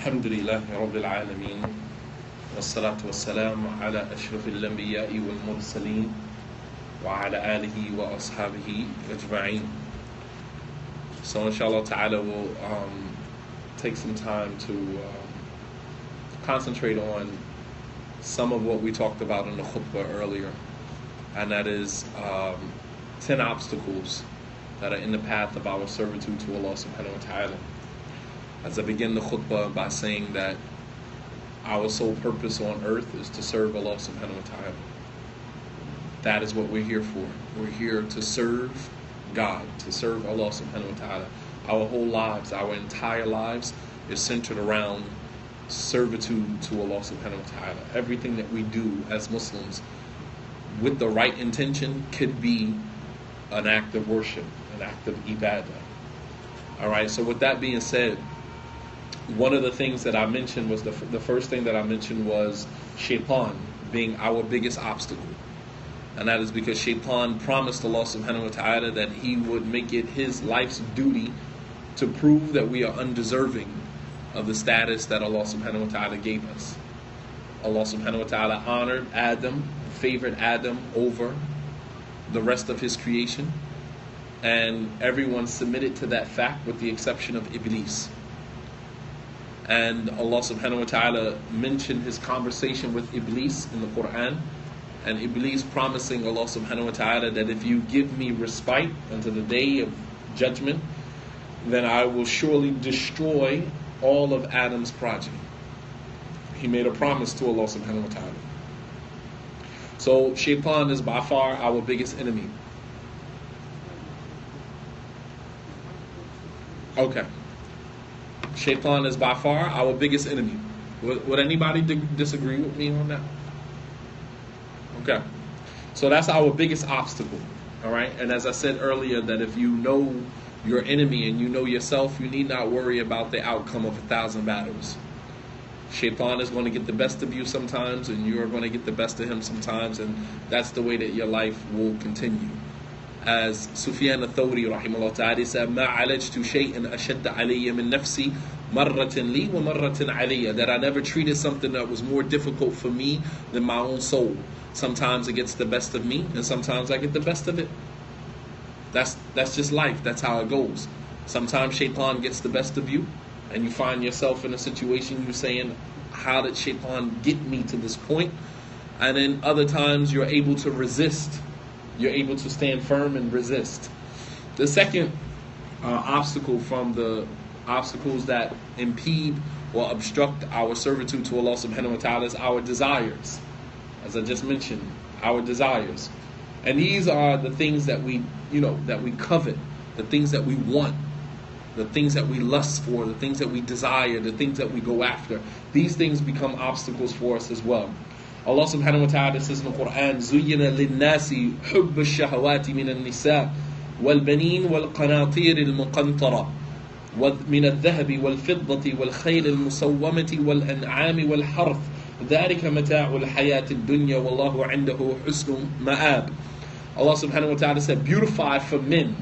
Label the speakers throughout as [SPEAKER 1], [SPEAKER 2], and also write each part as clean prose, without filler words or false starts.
[SPEAKER 1] الحمد لله رب العالمين والصلاة والسلام على أشرف الأنبياء والمرسلين وعلى آله وأصحابه أجمعين. So inshallah ta'ala we'll take some time to concentrate on some of what we talked about in the khutbah earlier, and that is 10 obstacles that are in the path of our servitude to Allah subhanahu wa ta'ala. As I begin the khutbah by saying that our sole purpose on earth is to serve Allah subhanahu wa ta'ala. That is what we're here for. We're here to serve God, to serve Allah subhanahu wa ta'ala. Our whole lives, our entire lives is centered around servitude to Allah subhanahu wa ta'ala. Everything that we do as Muslims with the right intention could be an act of worship, an act of ibadah. Alright, so with that being said, one of the things that I mentioned was the first thing that I mentioned was shaitan being our biggest obstacle. And that is because shaitan promised Allah subhanahu wa ta'ala that he would make it his life's duty to prove that we are undeserving of the status that Allah subhanahu wa ta'ala gave us. Allah subhanahu wa ta'ala honored Adam, favored Adam over the rest of his creation, and everyone submitted to that fact with the exception of Iblis. And Allah subhanahu wa ta'ala mentioned his conversation with Iblis in the Quran, and Iblis promising Allah subhanahu wa ta'ala that if you give me respite until the day of judgment, then I will surely destroy all of Adam's progeny. He made a promise to Allah subhanahu wa ta'ala. So shaitan is by far our biggest enemy. Okay. Shaitan is by far our biggest enemy. Would anybody disagree with me on that? Okay. So that's our biggest obstacle. Alright? And as I said earlier, that if you know your enemy and you know yourself, you need not worry about the outcome of 1,000 battles. Shaitan is going to get the best of you sometimes, and you're going to get the best of him sometimes, and that's the way that your life will continue. As Sufyan al-Thawri rahimahullah ta'ala said, مَا عَلَجْتُ شَيْءٍ أَشَدَّ عَلَيَّ مِن نَفْسِي مَرَّةٍ لِي وَمَرَّةٍ عَلَيَّ. That I never treated something that was more difficult for me than my own soul. Sometimes it gets the best of me, and sometimes I get the best of it. That's just life. That's how it goes. Sometimes shaitan gets the best of you, and you find yourself in a situation you're saying, how did shaitan get me to this point? And then other times you're able to resist. You're able to stand firm and resist. The second obstacle from the obstacles that impede or obstruct our servitude to Allah subhanahu wa ta'ala is our desires. As I just mentioned, our desires. And these are the things that we covet, the things that we want, the things that we lust for, the things that we desire, the things that we go after. These things become obstacles for us as well. Allah subhanahu wa ta'ala says in the Quran, زُيِّنَ لِلنَّاسِ حُبُّ الشَّهَوَاتِ مِنَ النِّسَاءِ وَالْبَنِينَ وَالْقَنَاطِيرِ الْمُقَنطَرَةِ وَمِنَ الذَّهَبِ وَالْفِضَّةِ وَالْخَيْلِ الْمُسَوَّمَةِ وَالْأَنْعَامِ وَالْحَرْثِ ذَلِكَ مَتَاعُ الْحَيَاةِ الدُّنْيَا وَاللَّهُ عِنْدَهُ حُسْنُ مَآبٍ. Allah subhanahu wa ta'ala said, beautify for men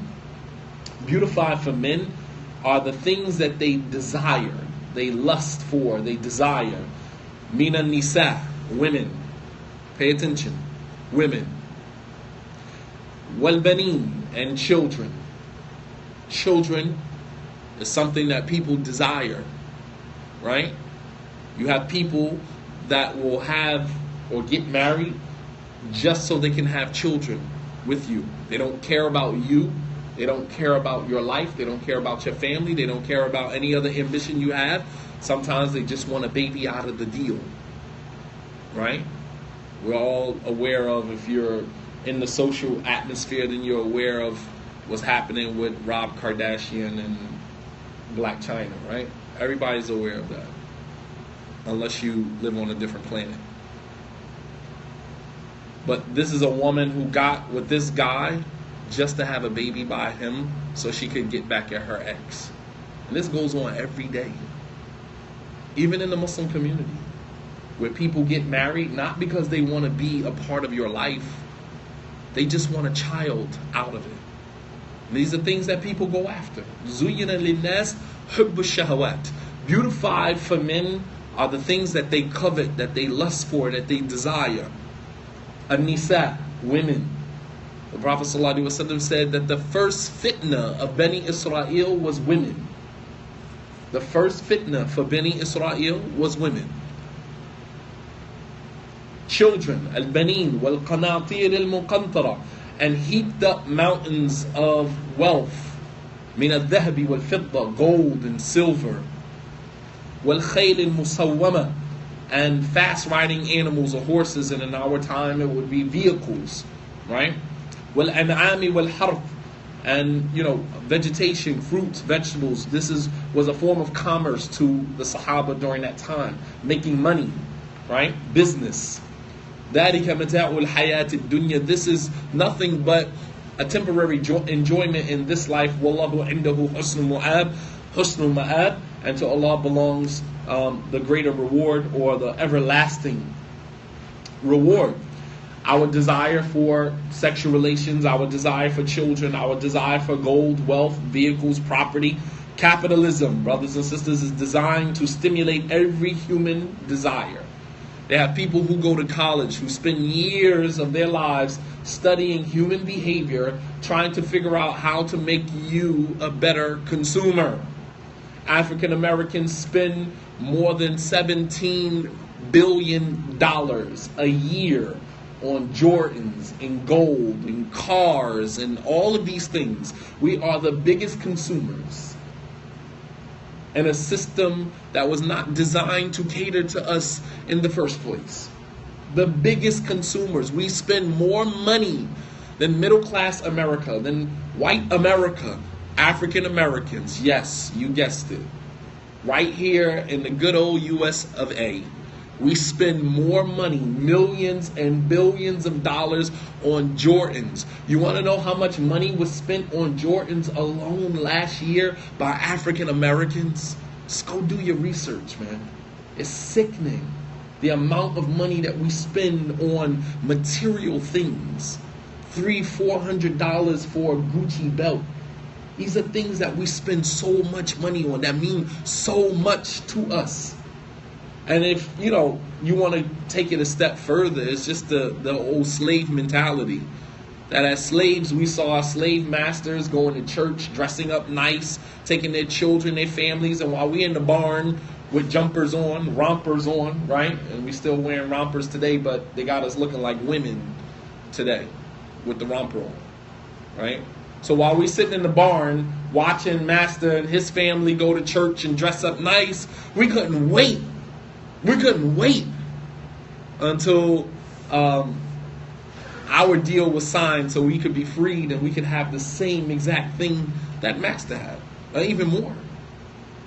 [SPEAKER 1] are the things that they desire, they lust for, they desire. Mina nisa, women. Pay attention. Women. Wal banin, and children. Children is something that people desire. Right? You have people that will have or get married just so they can have children with you. They don't care about you. They don't care about your life. They don't care about your family. They don't care about any other ambition you have. Sometimes they just want a baby out of the deal. Right? We're all aware of, if you're in the social atmosphere, then you're aware of what's happening with Rob Kardashian and Black China, right? Everybody's aware of that. Unless you live on a different planet. But this is a woman who got with this guy just to have a baby by him so she could get back at her ex. And this goes on every day. Even in the Muslim community, where people get married not because they want to be a part of your life, they just want a child out of it. And these are things that people go after. زُيِّنَ لِلنَّاسِ حُبُّ الشَّهَوَاتِ. beautified for men are the things that they covet, that they lust for, that they desire. An-Nisa, women. The Prophet ﷺ said that the first fitna of Bani Israel was women. The first fitna for Bani Israel was women. Children, al-banin wal-qanatir al-muqantara, and heaped up mountains of wealth, min al-dhahabi wal-fidda, gold and silver, wal-khayl al-musawwama, and fast riding animals or horses, and in our time it would be vehicles, right? Wal-an'ami wal-harf, and vegetation, fruits, vegetables. This was a form of commerce to the Sahaba during that time, making money, right? Business. ذَلِكَ مَتَاعُ الْحَيَاةِ الدُّنْيَا. This is nothing but a temporary enjoyment in this life. وَاللَّهُ عِنْدَهُ حُسْنُ مَآبٍ. And to Allah belongs the greater reward, or the everlasting reward. Our desire for sexual relations, our desire for children, our desire for gold, wealth, vehicles, property. Capitalism, brothers and sisters, is designed to stimulate every human desire. They have people who go to college, who spend years of their lives studying human behavior, trying to figure out how to make you a better consumer. African Americans spend more than $17 billion a year on Jordans and gold and cars and all of these things. We are the biggest consumers in a system that was not designed to cater to us in the first place. The biggest consumers. We spend more money than middle class America, than white America, African Americans. Yes, you guessed it. Right here in the good old US of A. We spend more money, millions and billions of dollars, on Jordans. You want to know how much money was spent on Jordans alone last year by African Americans? Just go do your research, man. It's sickening, the amount of money that we spend on material things. $300-400 for a Gucci belt. These are things that we spend so much money on, that mean so much to us. And if you want to take it a step further, it's just the old slave mentality. That as slaves, we saw our slave masters going to church, dressing up nice, taking their children, their families, and while we in the barn with jumpers on, rompers on, right? And we still wearing rompers today, but they got us looking like women today with the romper on, right? So while we sitting in the barn watching Master and his family go to church and dress up nice, we couldn't wait. We couldn't wait until our deal was signed so we could be freed and we could have the same exact thing that Master had, or even more.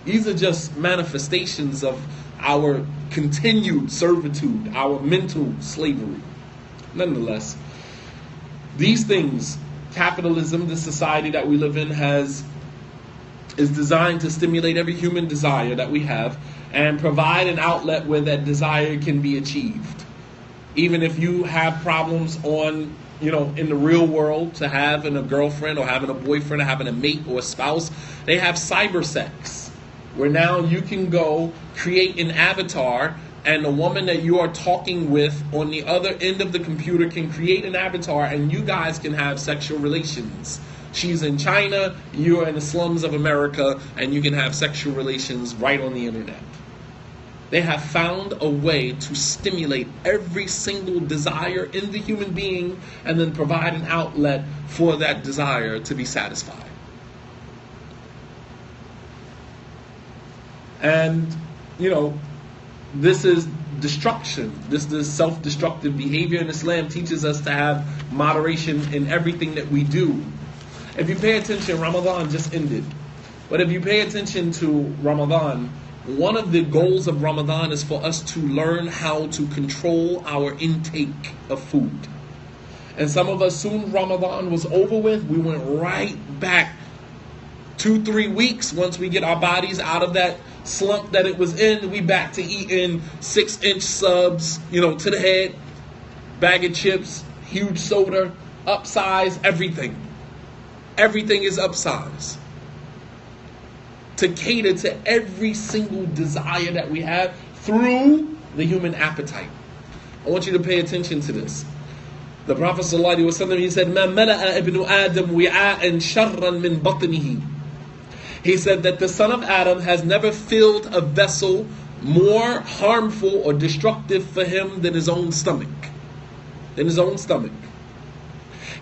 [SPEAKER 1] These are just manifestations of our continued servitude, our mental slavery. Nonetheless, these things, capitalism, the society that we live in, is designed to stimulate every human desire that we have and provide an outlet where that desire can be achieved. Even if you have problems in the real world, to having a girlfriend or having a boyfriend or having a mate or a spouse, they have cyber sex, where now you can go create an avatar, and the woman that you are talking with on the other end of the computer can create an avatar, and you guys can have sexual relations. She's in China, you're in the slums of America, and you can have sexual relations right on the internet. They have found a way to stimulate every single desire in the human being and then provide an outlet for that desire to be satisfied. And, this is destruction. This is self-destructive behavior, and Islam teaches us to have moderation in everything that we do. If you pay attention, Ramadan just ended. But if you pay attention to Ramadan, one of the goals of Ramadan is for us to learn how to control our intake of food. And some of us, soon Ramadan was over with, we went right back 2-3 weeks. Once we get our bodies out of that slump that it was in, we back to eating 6-inch subs, to the head, bag of chips, huge soda, upsize, everything. Everything is upsize. to cater to every single desire that we have through the human appetite. I want you to pay attention to this. The Prophet ﷺ, he said, مَا مَلَأَ ابْنُ آدَمْ وِعَاءً شَرًّا مِنْ بَطْنِهِ. He said that the son of Adam has never filled a vessel more harmful or destructive for him than his own stomach. Than his own stomach.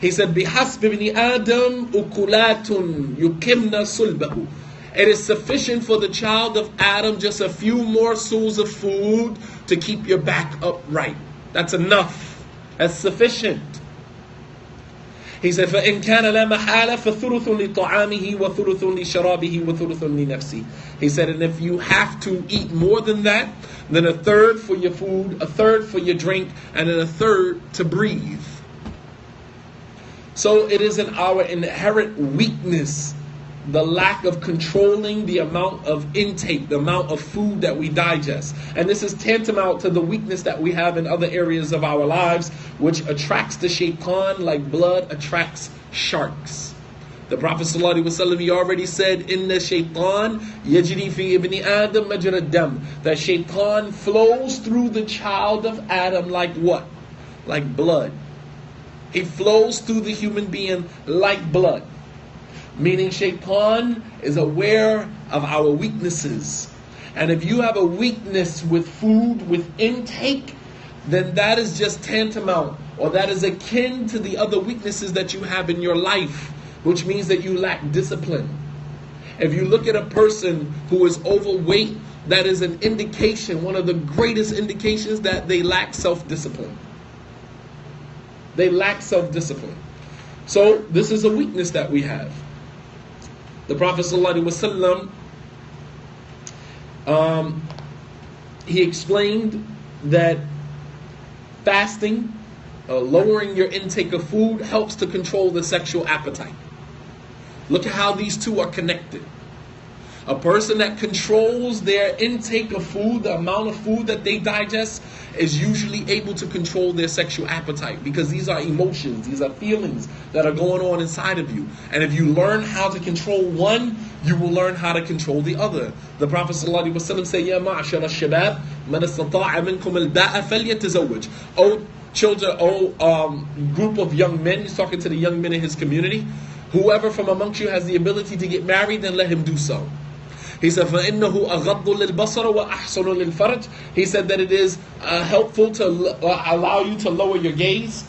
[SPEAKER 1] He said, بِحَسْبِ ابْنِ آدَمْ أُكُلَاتٌ يُكِمْنَ صُلْبَهُ. It is sufficient for the child of Adam just a few morsels of food to keep your back upright. That's enough. That's sufficient. He said, فَإِنْ كَانَ لَا مَحَالَ فَثُلُثٌ لِطَعَامِهِ وَثُلُثٌ لِشَرَابِهِ وَثُلُثٌ لِنَفْسِهِ. He said, and if you have to eat more than that, then a third for your food, a third for your drink, and then a third to breathe. So it is in our inherent weakness, the lack of controlling the amount of intake, the amount of food that we digest. And this is tantamount to the weakness that we have in other areas of our lives, which attracts the shaitan like blood attracts sharks. The Prophet ﷺ, he already said, Inna shaitan yajri fi ibni Adam majra dam. That shaitan flows through the child of Adam like what? Like blood. He flows through the human being like blood. Meaning shaitan is aware of our weaknesses. And if you have a weakness with food, with intake, then that is just tantamount, or that is akin to the other weaknesses that you have in your life, which means that you lack discipline. If you look at a person who is overweight, that is an indication, one of the greatest indications, that they lack self-discipline. They lack self-discipline. So this is a weakness that we have. The Prophet ﷺ, he explained that fasting, lowering your intake of food, helps to control the sexual appetite. Look at how these two are connected. A person that controls their intake of food, the amount of food that they digest, is usually able to control their sexual appetite, because these are emotions, these are feelings that are going on inside of you. And if you learn how to control one, you will learn how to control the other. The Prophet ﷺ said, Ya ma'ashara al-shabab, man istata'a minkum al-ba'a falyatazawwaj. O children, group of young men, he's talking to the young men in his community, whoever from amongst you has the ability to get married, then let him do so. He said, فَإِنَّهُ أَغَضُّ لِلْبَصَرَ وَأَحْسَنُ لِلْفَرْجِ. He said that it is helpful to allow you to lower your gaze,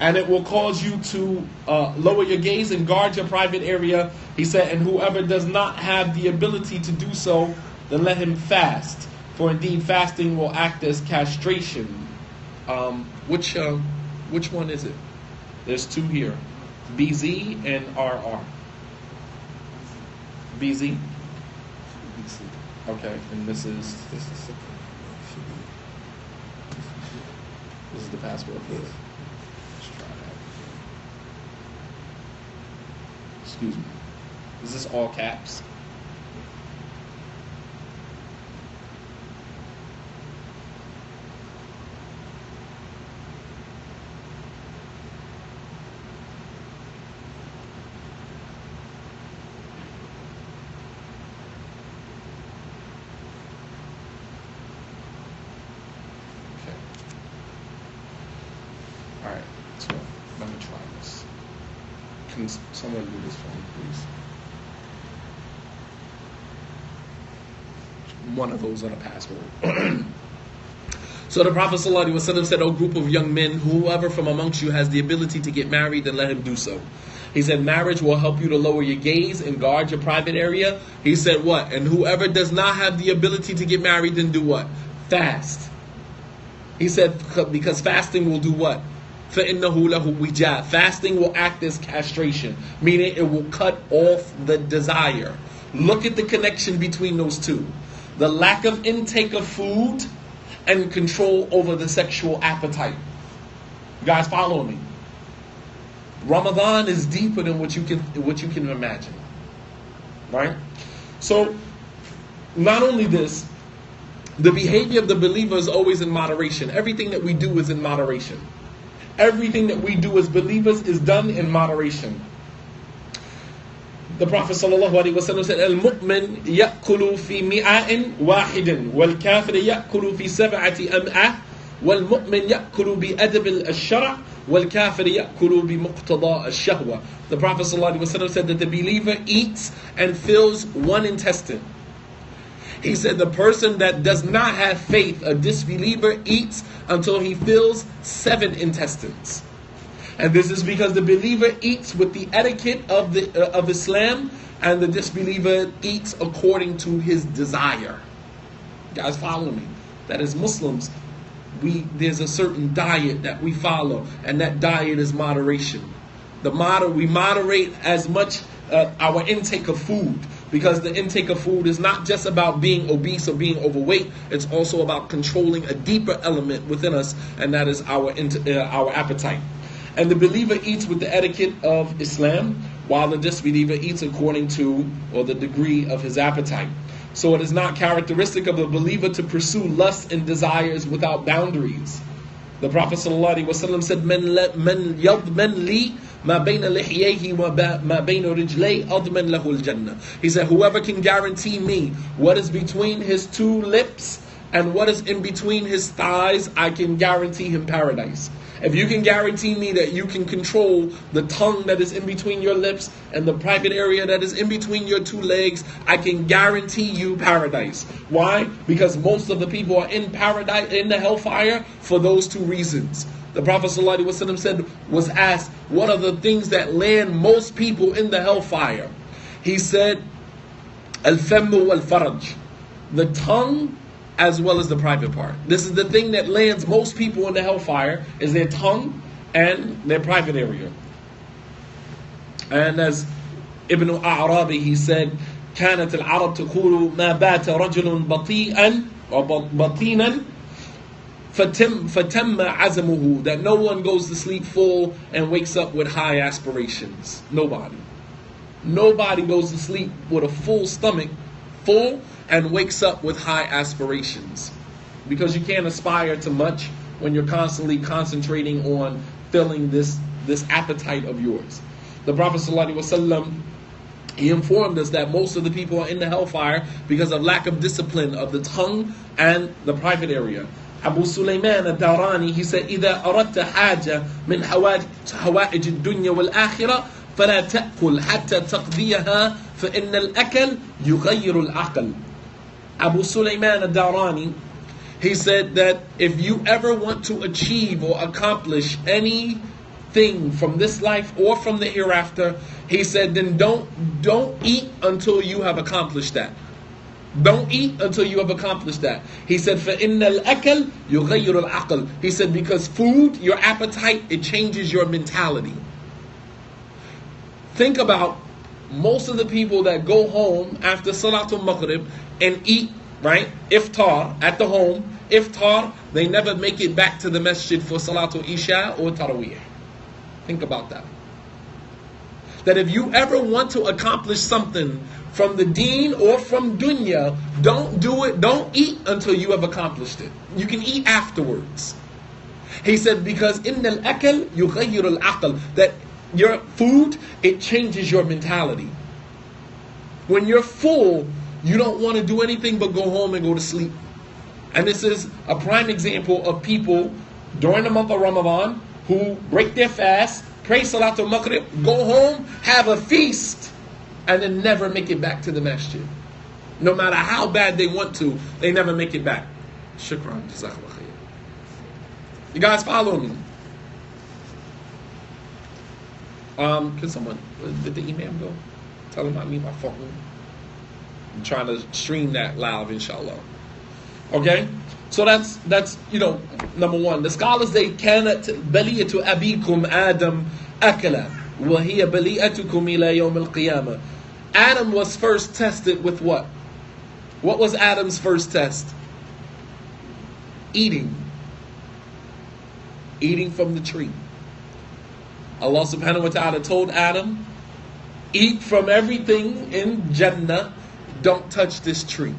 [SPEAKER 1] and it will cause you to lower your gaze and guard your private area. He said, and whoever does not have the ability to do so, then let him fast. For indeed fasting will act as castration. Which one is it? There's two here, BZ and RR. BZ. Okay, and this is the password for it. Let's try that. Excuse me. Is this all caps? Alright, so let me try this. Can someone do this for me, please? One of those on a password. So the Prophet ﷺ said, O group of young men, whoever from amongst you has the ability to get married, then let him do so. He said, marriage will help you to lower your gaze and guard your private area. He said what? And whoever does not have the ability to get married, then do what? Fast. He said, because fasting will do what? فَإِنَّهُ لَهُ وِجَاء. Fasting will act as castration, meaning it will cut off the desire. Look at the connection between those two. The lack of intake of food and control over the sexual appetite. You guys follow me? Ramadan is deeper than what you can imagine. Right? So, not only this, the behavior of the believer is always in moderation. Everything that we do is in moderation. Everything that we do as believers is done in moderation. The Prophet ﷺ said, "Al-mu'min ya'kulu fi mi'a'in wahidin, wal-kafir ya'kulu fi sab'ati am'ah, wal-mu'min ya'kulu bi adab al-shara', wal-kafir ya'kulu bi muqtada al-shahwa." The Prophet ﷺ said that the believer eats and fills one intestine. He said the person that does not have faith, a disbeliever, eats until he fills 7 intestines. And this is because the believer eats with the etiquette of Islam, and the disbeliever eats according to his desire. You guys follow me? That as Muslims, there's a certain diet that we follow, and that diet is moderation. We moderate as much our intake of food, because the intake of food is not just about being obese or being overweight. It's also about controlling a deeper element within us, and that is our appetite. And the believer eats with the etiquette of Islam, while the disbeliever eats according to, or the degree of, his appetite. So it is not characteristic of a believer to pursue lusts and desires without boundaries. The Prophet ﷺ said, "Man yadman li ma bayna lihiyayhi wa ma bayna rijlay adman lahu al-jannah." He said, whoever can guarantee me what is between his 2 lips and what is in between his thighs, I can guarantee him paradise. If you can guarantee me that you can control the tongue that is in between your lips and the private area that is in between your 2 legs, I can guarantee you paradise. Why? Because most of the people are in paradise, in the hellfire, for those 2 reasons. The Prophet ﷺ was asked, what are the things that land most people in the hellfire? He said, "Al-fammu wal-faraj," the tongue as well as the private part. This is the thing that lands most people in the hellfire, is their tongue and their private area. And as Ibn A'rabi, he said, كانت العرب تقول ما بات رجل بطيئا وبطينا فتم عزمه, that no one goes to sleep full and wakes up with high aspirations. Nobody goes to sleep with a full stomach, full, and wakes up with high aspirations. Because you can't aspire to much when you're constantly concentrating on filling this appetite of yours. The Prophet ﷺ, he informed us that most of the people are in the hellfire because of lack of discipline of the tongue and the private area. Abu Sulaiman al-Darani, he said, إِذَا أَرَدْتَ حَاجَةً مِنْ حَوَائِجِ الدُّنْيَا وَالْآخِرَةِ فَلَا تَأْكُلْ حَتَّى تَقْضِيَهَا فَإِنَّ الْأَكَلَ يُغَيِّرُ الْعَقْلَ. Abu Sulaiman al-Darani, he said that if you ever want to achieve or accomplish anything from this life or from the hereafter, he said, then don't eat until you have accomplished that. Don't eat until you have accomplished that. He said, فَإِنَّ الْأَكَلْ يُغَيِّرُ الْعَقْلَ. He said, because food, your appetite, it changes your mentality. Think about most of the people that go home after Salatul Maghrib and eat, right, iftar at the home. Iftar, they never make it back to the masjid for Salatul Isha or Taraweeh. Think about that. That if you ever want to accomplish something from the deen or from dunya, don't eat until you have accomplished it. You can eat afterwards. He said, because innal akal yughayyiru al-aql, that your food, it changes your mentality. When you're full, you don't want to do anything but go home and go to sleep. And this is a prime example of people during the month of Ramadan who break their fast, pray Salatul Maghrib, go home, have a feast, and then never make it back to the masjid. No matter how bad they want to, they never make it back. Shukran. Jazakallah khair. You guys follow me? Can someone, did the email go? Tell them I need my phone. I'm trying to stream that live, inshallah. Okay? So that's number one. The scholars say, كانت بلية أبيكم آدم أكلا وهي بليئتكم إلى يوم القيامة. Adam was first tested with what? What was Adam's first test? Eating. Eating from the tree. Allah subhanahu wa ta'ala told Adam, eat from everything in Jannah, don't touch this tree.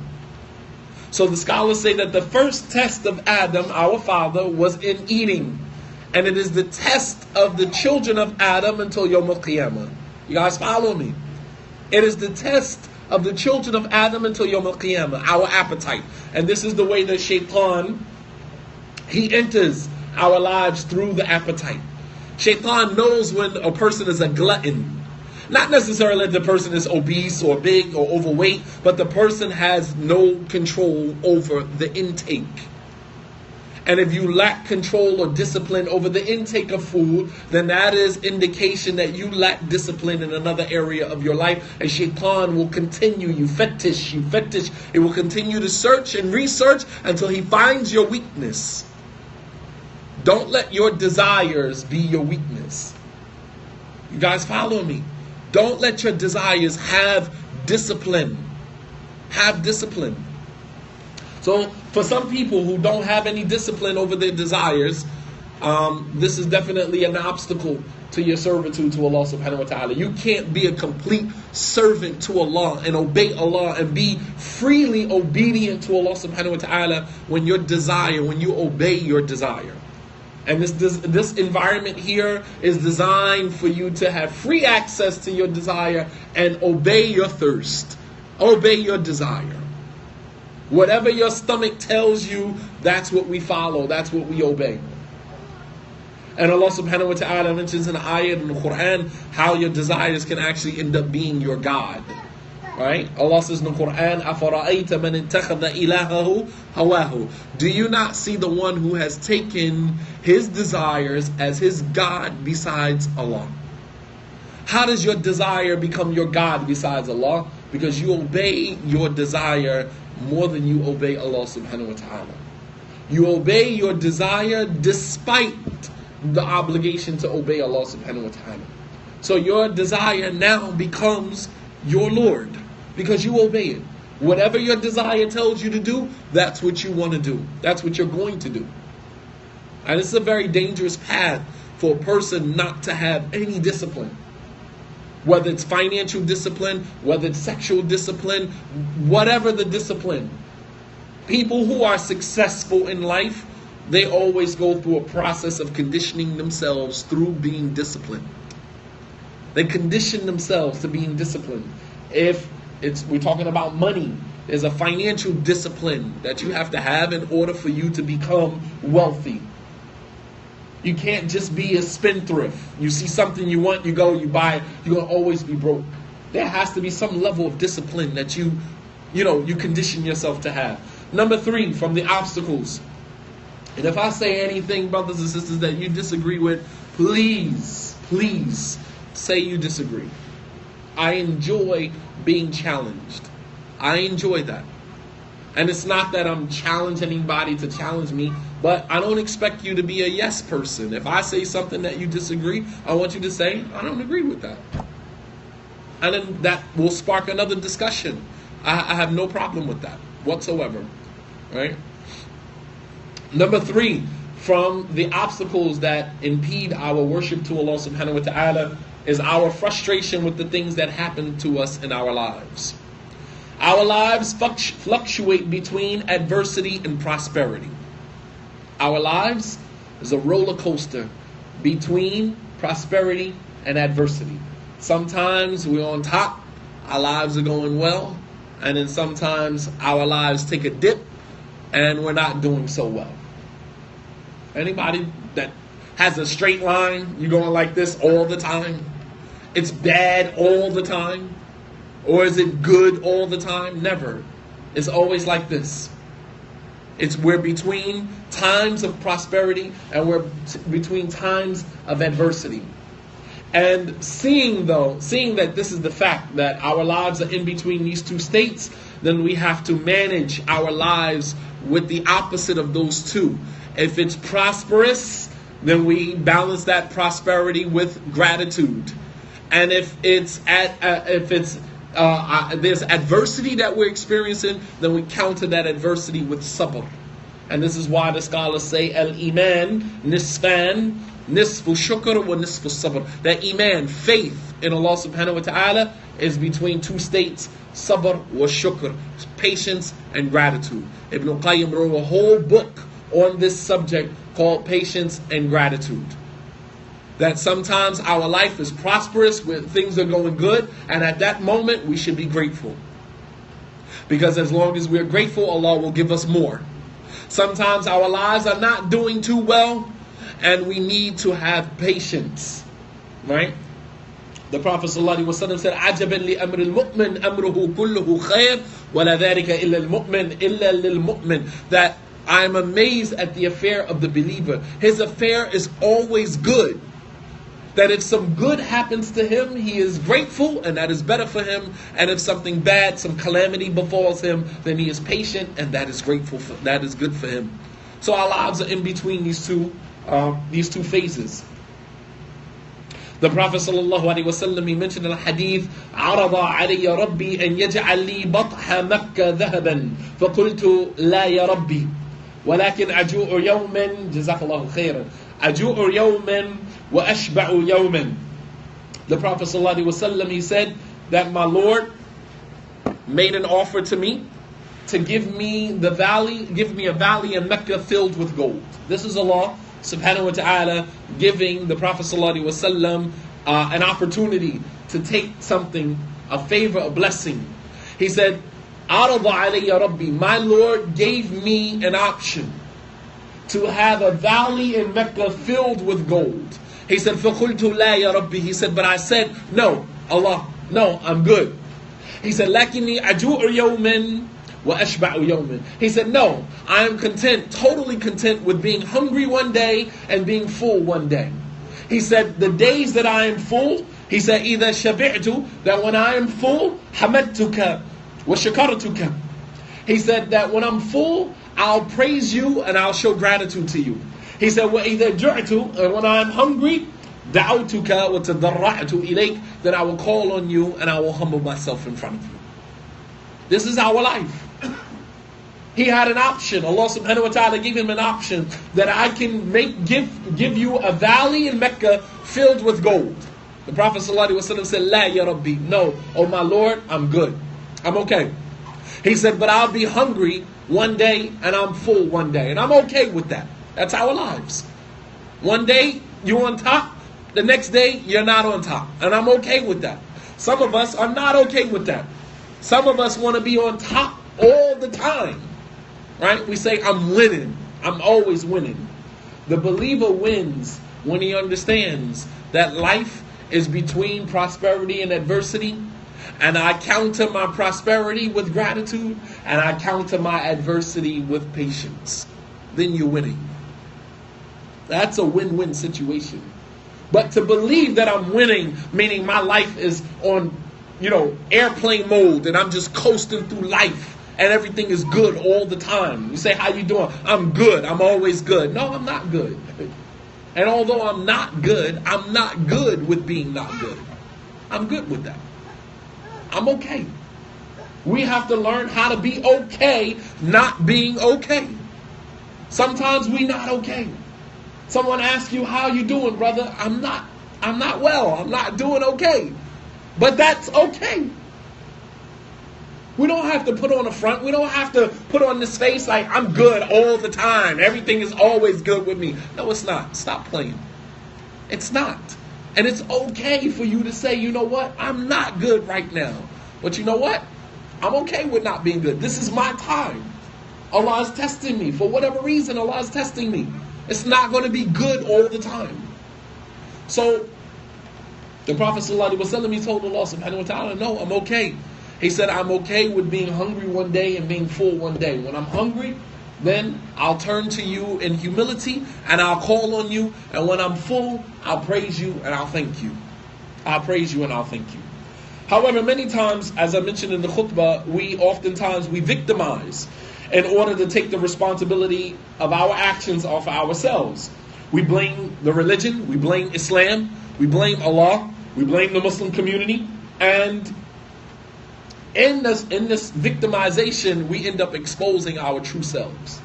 [SPEAKER 1] So the scholars say that the first test of Adam, our father, was in eating. And it is the test of the children of Adam until Yawm al-Qiyamah. You guys follow me? It is the test of the children of Adam until Yawm al-Qiyamah, our appetite. And this is the way that Shaitan, he enters our lives through the appetite. Shaitan knows when a person is a glutton. Not necessarily that the person is obese or big or overweight, but the person has no control over the intake. And if you lack control or discipline over the intake of food, then that is indication that you lack discipline in another area of your life. And Shaitan will continue, you fetish. It will continue to search and research until he finds your weakness. Don't let your desires be your weakness. You guys follow me? Don't let your desires have discipline. Have discipline. So for some people who don't have any discipline over their desires, this is definitely an obstacle to your servitude to Allah subhanahu wa ta'ala. You can't be a complete servant to Allah and obey Allah and be freely obedient to Allah subhanahu wa ta'ala when you obey your desire. And this environment here is designed for you to have free access to your desire and obey your thirst. Obey your desire. Whatever your stomach tells you, that's what we follow. That's what we obey. And Allah subhanahu wa ta'ala mentions in the ayat in the Quran how your desires can actually end up being your God. Right? Allah says in the Quran, أَفَرَأَيْتَ مَنِ اتَّخَذَ إِلَهَهُ هَوَاهُ. Do you not see the one who has taken his desires as his God besides Allah? How does your desire become your God besides Allah? Because you obey your desire more than you obey Allah subhanahu wa ta'ala. You obey your desire despite the obligation to obey Allah subhanahu wa ta'ala. So your desire now becomes your Lord because you obey it. Whatever your desire tells you to do, that's what you want to do. That's what you're going to do. And this is a very dangerous path for a person not to have any discipline. Whether it's financial discipline, whether it's sexual discipline, whatever the discipline. People who are successful in life, they always go through a process of conditioning themselves through being disciplined. They condition themselves to being disciplined. If we're talking about money, there's a financial discipline that you have to have in order for you to become wealthy. You can't just be a spendthrift. You see something you want, you go, you buy it, you're going to always be broke. There has to be some level of discipline that you condition yourself to have. Number 3, from the obstacles. And if I say anything, brothers and sisters, that you disagree with, please say you disagree. I enjoy being challenged. I enjoy that. And it's not that I'm challenging anybody to challenge me, but I don't expect you to be a yes person. If I say something that you disagree, I want you to say, I don't agree with that. And then that will spark another discussion. I have no problem with that whatsoever. Right? Number 3, from the obstacles that impede our worship to Allah subhanahu wa ta'ala is our frustration with the things that happen to us in our lives. Our lives fluctuate between adversity and prosperity. Our lives is a roller coaster between prosperity and adversity. Sometimes we're on top, our lives are going well, and then sometimes our lives take a dip and we're not doing so well. Anybody that has a straight line, you're going like this all the time? It's bad all the time? Or is it good all the time? Never. It's always like this. We're between times of prosperity and we're between times of adversity. And seeing that this is the fact that our lives are in between these two states, then we have to manage our lives with the opposite of those two. If it's prosperous, then we balance that prosperity with gratitude. And if there's adversity that we're experiencing, then we counter that adversity with sabr. And this is why the scholars say al-iman nisfan, nisfu shukr wa nisfu sabr. That iman, faith in Allah subhanahu wa ta'ala, is between two states, sabr wa shukr, patience and gratitude. Ibn al-Qayyim wrote a whole book on this subject called Patience and Gratitude. That sometimes our life is prosperous, where things are going good, and at that moment we should be grateful. Because as long as we're grateful, Allah will give us more. Sometimes our lives are not doing too well, and we need to have patience. Right? The Prophet ﷺ said, عَجَبًا لِأَمْرِ الْمُؤْمِنِ أَمْرُهُ كُلُّهُ خَيْرٌ وَلَا ذَلِكَ إِلَّا الْمُؤْمِنِ إِلَّا لِلْمُؤْمِنِ. That I am amazed at the affair of the believer. His affair is always good. That if some good happens to him, he is grateful, and that is better for him. And if something bad, some calamity befalls him, then he is patient, and that is grateful for, that is good for him. So our lives are in between these two phases. The Prophet ﷺ, he mentioned in a hadith, عَرَضَ عَلَيَّ رَبِّي أَنْ يَجْعَلْ لِي بَطْحَ مَكَّةَ ذَهَبًا فَقُلْتُ لَا يَا رَبِّي وَلَكِنْ أَجُوءُ يَوْمًا جَزَاكَ اللَّهُ خَيْرًا أَجُوءُ يَوْمًا وَأَشْبَعُ يَوْمًا. The Prophet ﷺ, he said that my Lord made an offer to me to give me a valley in Mecca filled with gold. This is Allah subhanahu wa ta'ala giving the Prophet ﷺ an opportunity to take something, a favor, a blessing. He said, عَرَضَ عَلَيَّ رَبِّي, my Lord gave me an option to have a valley in Mecca filled with gold. He said, فَقُلْتُ لَا يَا رَبِّي. He said, but I said, no, Allah, no, I'm good. He said, لَكِنِّي أَجُوءُ يَوْمًا وَأَشْبَعُ يَوْمًا. He said, no, I am content, totally content with being hungry one day and being full one day. He said, the days that I am full, he said, إِذَا شَبِعْتُ, that when I am full, حَمَدْتُكَ وَشَكَرْتُكَ. He said that when I'm full, I'll praise you and I'll show gratitude to you. He said, وَإِذَا جُعْتُ, and when I'm hungry, دَعَوْتُكَ وَتَضَرَّعْتُ إِلَيْكَ, then I will call on you and I will humble myself in front of you. This is our life. He had an option. Allah subhanahu wa ta'ala gave him an option that I can give you a valley in Mecca filled with gold. The Prophet ﷺ said, La ya Rabbi, no, oh my Lord, I'm good. I'm okay. He said, but I'll be hungry one day and I'm full one day. And I'm okay with that. That's our lives. One day you're on top, the next day you're not on top. And I'm okay with that. Some of us are not okay with that. Some of us want to be on top all the time. Right? We say, I'm winning. I'm always winning. The believer wins when he understands that life is between prosperity and adversity. And I counter my prosperity with gratitude, and I counter my adversity with patience. Then you're winning. That's a win-win situation. But to believe that I'm winning, meaning my life is on, airplane mode, and I'm just coasting through life, and everything is good all the time. You say, how you doing? I'm good. I'm always good. No, I'm not good. And although I'm not good with being not good. I'm good with that. I'm okay. We have to learn how to be okay not being okay. Sometimes we're not okay. Someone asks you, how you doing, brother? I'm not well. I'm not doing okay. But that's okay. We don't have to put on a front. We don't have to put on this face like I'm good all the time. Everything is always good with me. No, it's not. Stop playing. It's not. And it's okay for you to say, you know what? I'm not good right now. But you know what? I'm okay with not being good. This is my time. Allah is testing me. For whatever reason, Allah is testing me. It's not going to be good all the time. So, the Prophet ﷺ, he told Allah subhanahu wa ta'ala, no, I'm okay. He said, I'm okay with being hungry one day and being full one day. When I'm hungry, then I'll turn to you in humility and I'll call on you. And when I'm full, I'll praise you and I'll thank you. I'll praise you and I'll thank you. However, many times, as I mentioned in the khutbah, we victimize in order to take the responsibility of our actions off ourselves. We blame the religion, we blame Islam, we blame Allah, we blame the Muslim community, and in this victimization, we end up exposing our true selves.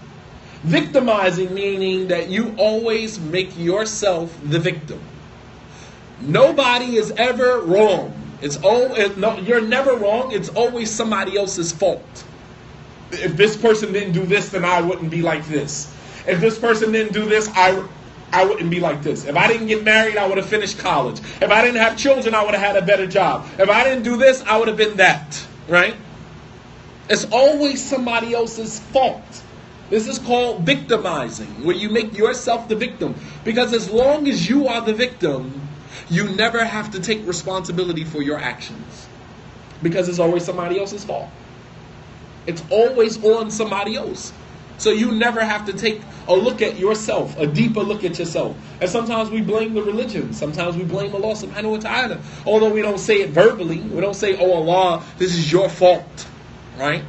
[SPEAKER 1] Victimizing meaning that you always make yourself the victim. Nobody is ever wrong. You're never wrong. It's always somebody else's fault. If this person didn't do this, then I wouldn't be like this. If this person didn't do this, I wouldn't be like this. If I didn't get married, I would have finished college. If I didn't have children, I would have had a better job. If I didn't do this, I would have been that. Right? It's always somebody else's fault. This is called victimizing, where you make yourself the victim. Because as long as you are the victim, you never have to take responsibility for your actions. Because it's always somebody else's fault. It's always on somebody else. So you never have to take a look at yourself, a deeper look at yourself. And sometimes we blame the religion. Sometimes we blame Allah subhanahu wa ta'ala. Although we don't say it verbally. We don't say, oh Allah, this is your fault. Right?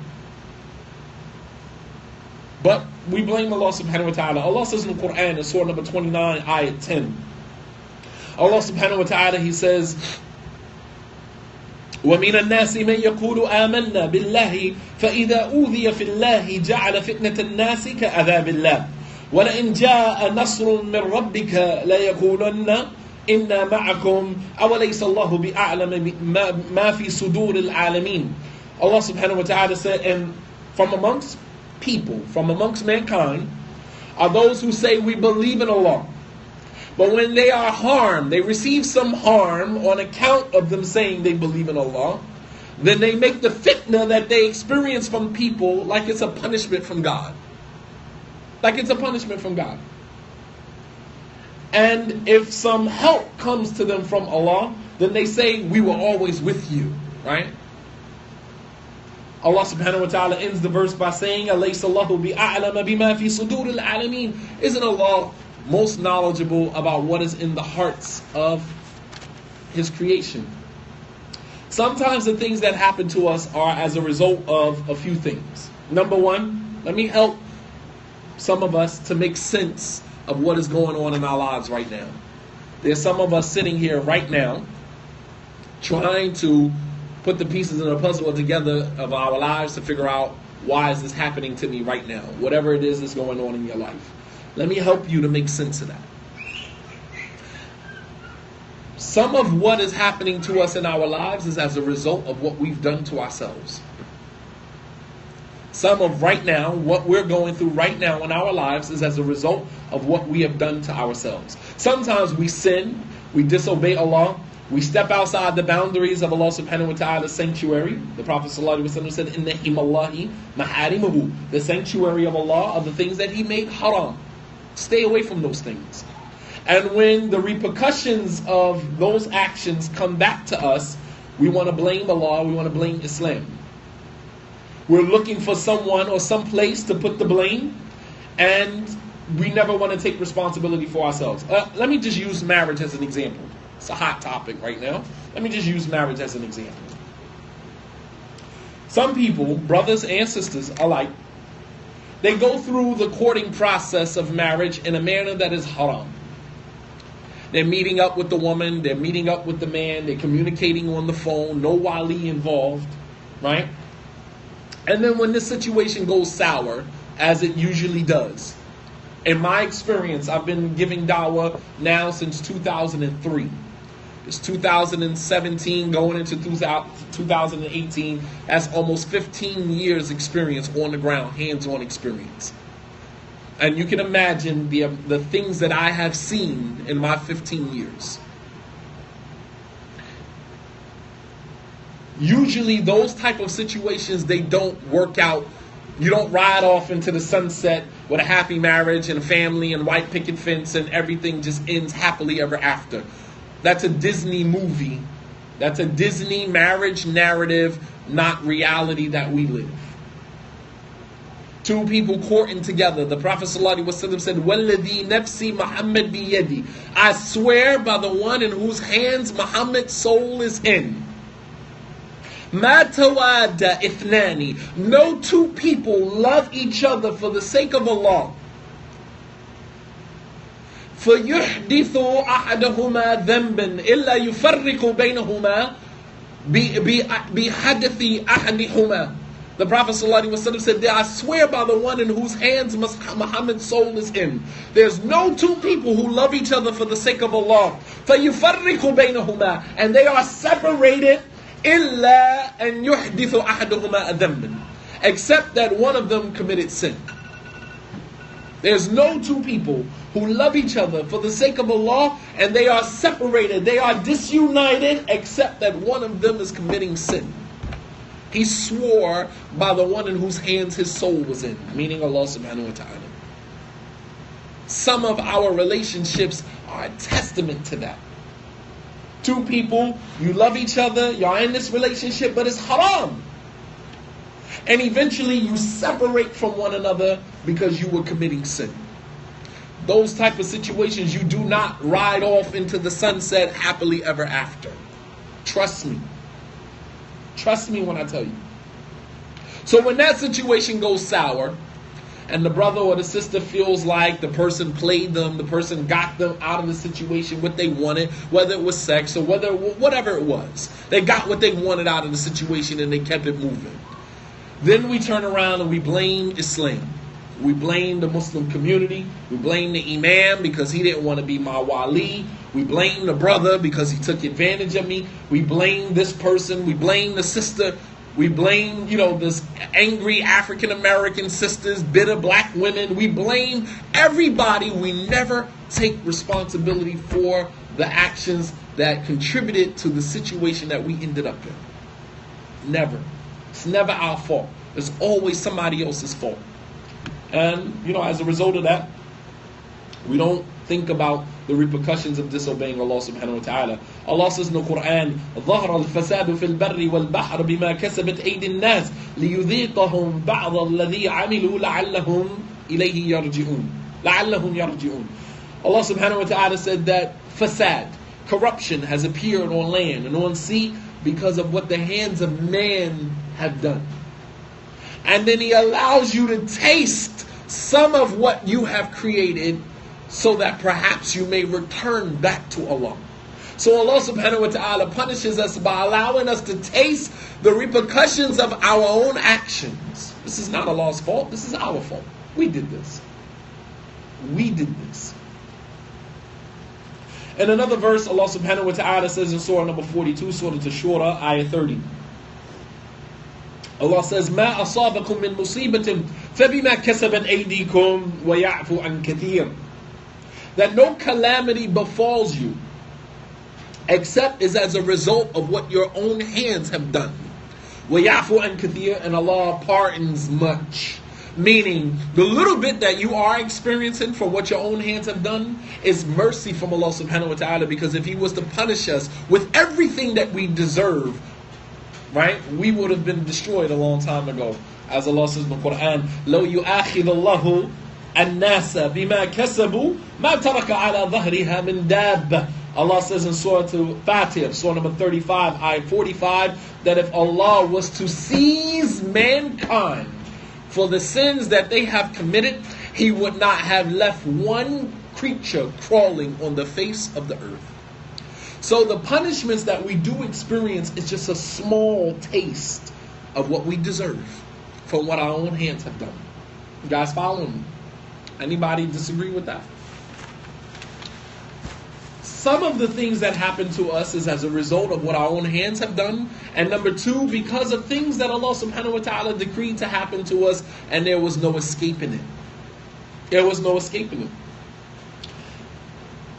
[SPEAKER 1] But we blame Allah subhanahu wa ta'ala. Allah says in the Quran, in Surah number 29, ayat 10. Allah subhanahu wa ta'ala, He says, وَمِنَ النَّاسِ مَنْ يَقُولُ آمَنَّا بِاللَّهِ فَإِذَا أُوذِيَ فِي اللَّهِ جَعَلَ فِتْنَةَ النَّاسِ كَعَذَابِ اللَّهِ وَلَئِنْ جَاءَ نَصْرٌ مِّن رَبِّكَ لَيَقُولَنَّ إِنَّا مَعَكُمْ أَوَلَيْسَ اللَّهُ بِأَعْلَمَ مَا فِي صُدُورِ الْعَالَمِينَ. Allah subhanahu wa ta'ala said, and from amongst people, from amongst mankind, are those who say we believe in Allah. But when they are harmed, they receive some harm on account of them saying they believe in Allah, then they make the fitna that they experience from people like it's a punishment from God. Like it's a punishment from God. And if some help comes to them from Allah, then they say, we were always with you. Right? Allah subhanahu wa ta'ala ends the verse by saying, أَلَيْسَ اللَّهُ بِأَعْلَمَ بِمَا فِي صُدُورِ الْعَالَمِينَ. Isn't Allah most knowledgeable about what is in the hearts of His creation? Sometimes the things that happen to us are as a result of a few things. Number one, let me help some of us to make sense of what is going on in our lives right now. There's some of us sitting here right now trying to put the pieces in a puzzle together of our lives to figure out, why is this happening to me right now? Whatever it is that's going on in your life. Let me help you to make sense of that. Some of what is happening to us in our lives is as a result of what we've done to ourselves. Some of right now, what we're going through right now in our lives is as a result of what we have done to ourselves. Sometimes we sin, we disobey Allah, we step outside the boundaries of Allah subhanahu wa ta'ala's sanctuary. The Prophet sallallahu alaihi wasallam said, "Inna himallahi maharimuhu." The sanctuary of Allah are the things that He made haram. Stay away from those things. And when the repercussions of those actions come back to us, we want to blame Allah, we want to blame Islam. We're looking for someone or some place to put the blame, and we never want to take responsibility for ourselves. Let me just use marriage as an example. It's a hot topic right now. Let me just use marriage as an example. Some people, brothers and sisters alike, they go through the courting process of marriage in a manner that is haram. They're meeting up with the woman, they're meeting up with the man, they're communicating on the phone, no wali involved, right? And then when this situation goes sour, as it usually does, in my experience, I've been giving dawah now since 2003. It's 2017 going into 2018. That's almost 15 years experience on the ground, hands-on experience. And you can imagine the things that I have seen in my 15 years. Usually those type of situations, they don't work out. You don't ride off into the sunset with a happy marriage and a family and white picket fence and everything just ends happily ever after. That's a Disney movie. That's a Disney marriage narrative, not reality that we live. Two people courting together. The Prophet ﷺ said, وَالَّذِي نَفْسِي مُحَمَّدْ بِيَدِي. I swear by the one in whose hands Muhammad's soul is in. مَا تَوَادَ إِثْنَانِ. No two people love each other for the sake of Allah. فَيُحْدِثُ أَحَدَهُمَا ذَنْبًا إِلَّا يُفَرِّقُ بَيْنَهُمَا بِحَدَثِ أَحَدِهُمَا. The Prophet ﷺ said, I swear by the one in whose hands Muhammad's soul is in. There's no two people who love each other for the sake of Allah. فَيُفَرِّقُ بَيْنَهُمَا. And they are separated إِلَّا أَنْ يُحْدِثُ أَحَدُهُمَا ذَنْبًا. Except that one of them committed sin. There's no two people who love each other for the sake of Allah and they are separated, they are disunited, except that one of them is committing sin. He swore by the one in whose hands his soul was in, meaning Allah subhanahu wa ta'ala. Some of our relationships are a testament to that. Two people, you love each other, you're in this relationship, but it's haram. And eventually you separate from one another because you were committing sin. Those type of situations, you do not ride off into the sunset happily ever after. Trust me. Trust me when I tell you. So when that situation goes sour, and the brother or the sister feels like the person played them, the person got them out of the situation, what they wanted, whether it was sex or whatever it was. They got what they wanted out of the situation and they kept it moving. Then we turn around and we blame Islam. We blame the Muslim community. We blame the imam because he didn't want to be my wali. We blame the brother because he took advantage of me. We blame this person. We blame the sister. We blame, this angry African American sisters, bitter black women. We blame everybody. We never take responsibility for the actions that contributed to the situation that we ended up in. Never. It's never our fault. It's always somebody else's fault. And, as a result of that, we don't think about the repercussions of disobeying Allah subhanahu wa ta'ala. Allah says in the Quran, ظَهْرَ الْفَسَادُ فِي الْبَرِّ وَالْبَحْرِ بِمَا كَسَبَتْ أَيْدِي النَّاسِ لِيُذِيقَهُمْ بَعْضَ الَّذِي عَمِلُوا لَعَلَّهُمْ إِلَيْهِ يَرْجِعُونَ. Allah subhanahu wa ta'ala said that fasad, corruption, has appeared on land and on sea because of what the hands of man have done. And then He allows you to taste some of what you have created so that perhaps you may return back to Allah. So Allah subhanahu wa ta'ala punishes us by allowing us to taste the repercussions of our own actions. This is not Allah's fault. This is our fault. We did this. We did this. In another verse, Allah subhanahu wa ta'ala says in Surah number 42, Surah Ash-Shura, Ayah 30. Allah says, مَا أَصَابَكُم مِّن مُّصِيبَةٍ فَبِمَا كَسَبَتْ أَيْدِيكُمْ وَيَعْفُ عَنْ كَثِيرٍ. That no calamity befalls you except is as a result of what your own hands have done. وَيَعْفُ عَنْ كَثِيرٍ, and Allah pardons much. Meaning, the little bit that you are experiencing from what your own hands have done is mercy from Allah subhanahu wa ta'ala, because if He was to punish us with everything that we deserve, right, we would have been destroyed a long time ago. As Allah says in the Quran, لَوْ يُؤَاخِذَ اللَّهُ النَّاسَ بِمَا كَسَبُوا مَا تَرَكَ عَلَى ظَهْرِهَا مِنْ دَابَّةٍ. Allah says in Surah Fatir, Surah number 35, Ayah 45, that if Allah was to seize mankind for the sins that they have committed, He would not have left one creature crawling on the face of the earth. So the punishments that we do experience is just a small taste of what we deserve from what our own hands have done. You guys following me? Anybody disagree with that? Some of the things that happen to us is as a result of what our own hands have done. And number two, because of things that Allah subhanahu wa ta'ala decreed to happen to us, and there was no escaping it. There was no escaping it.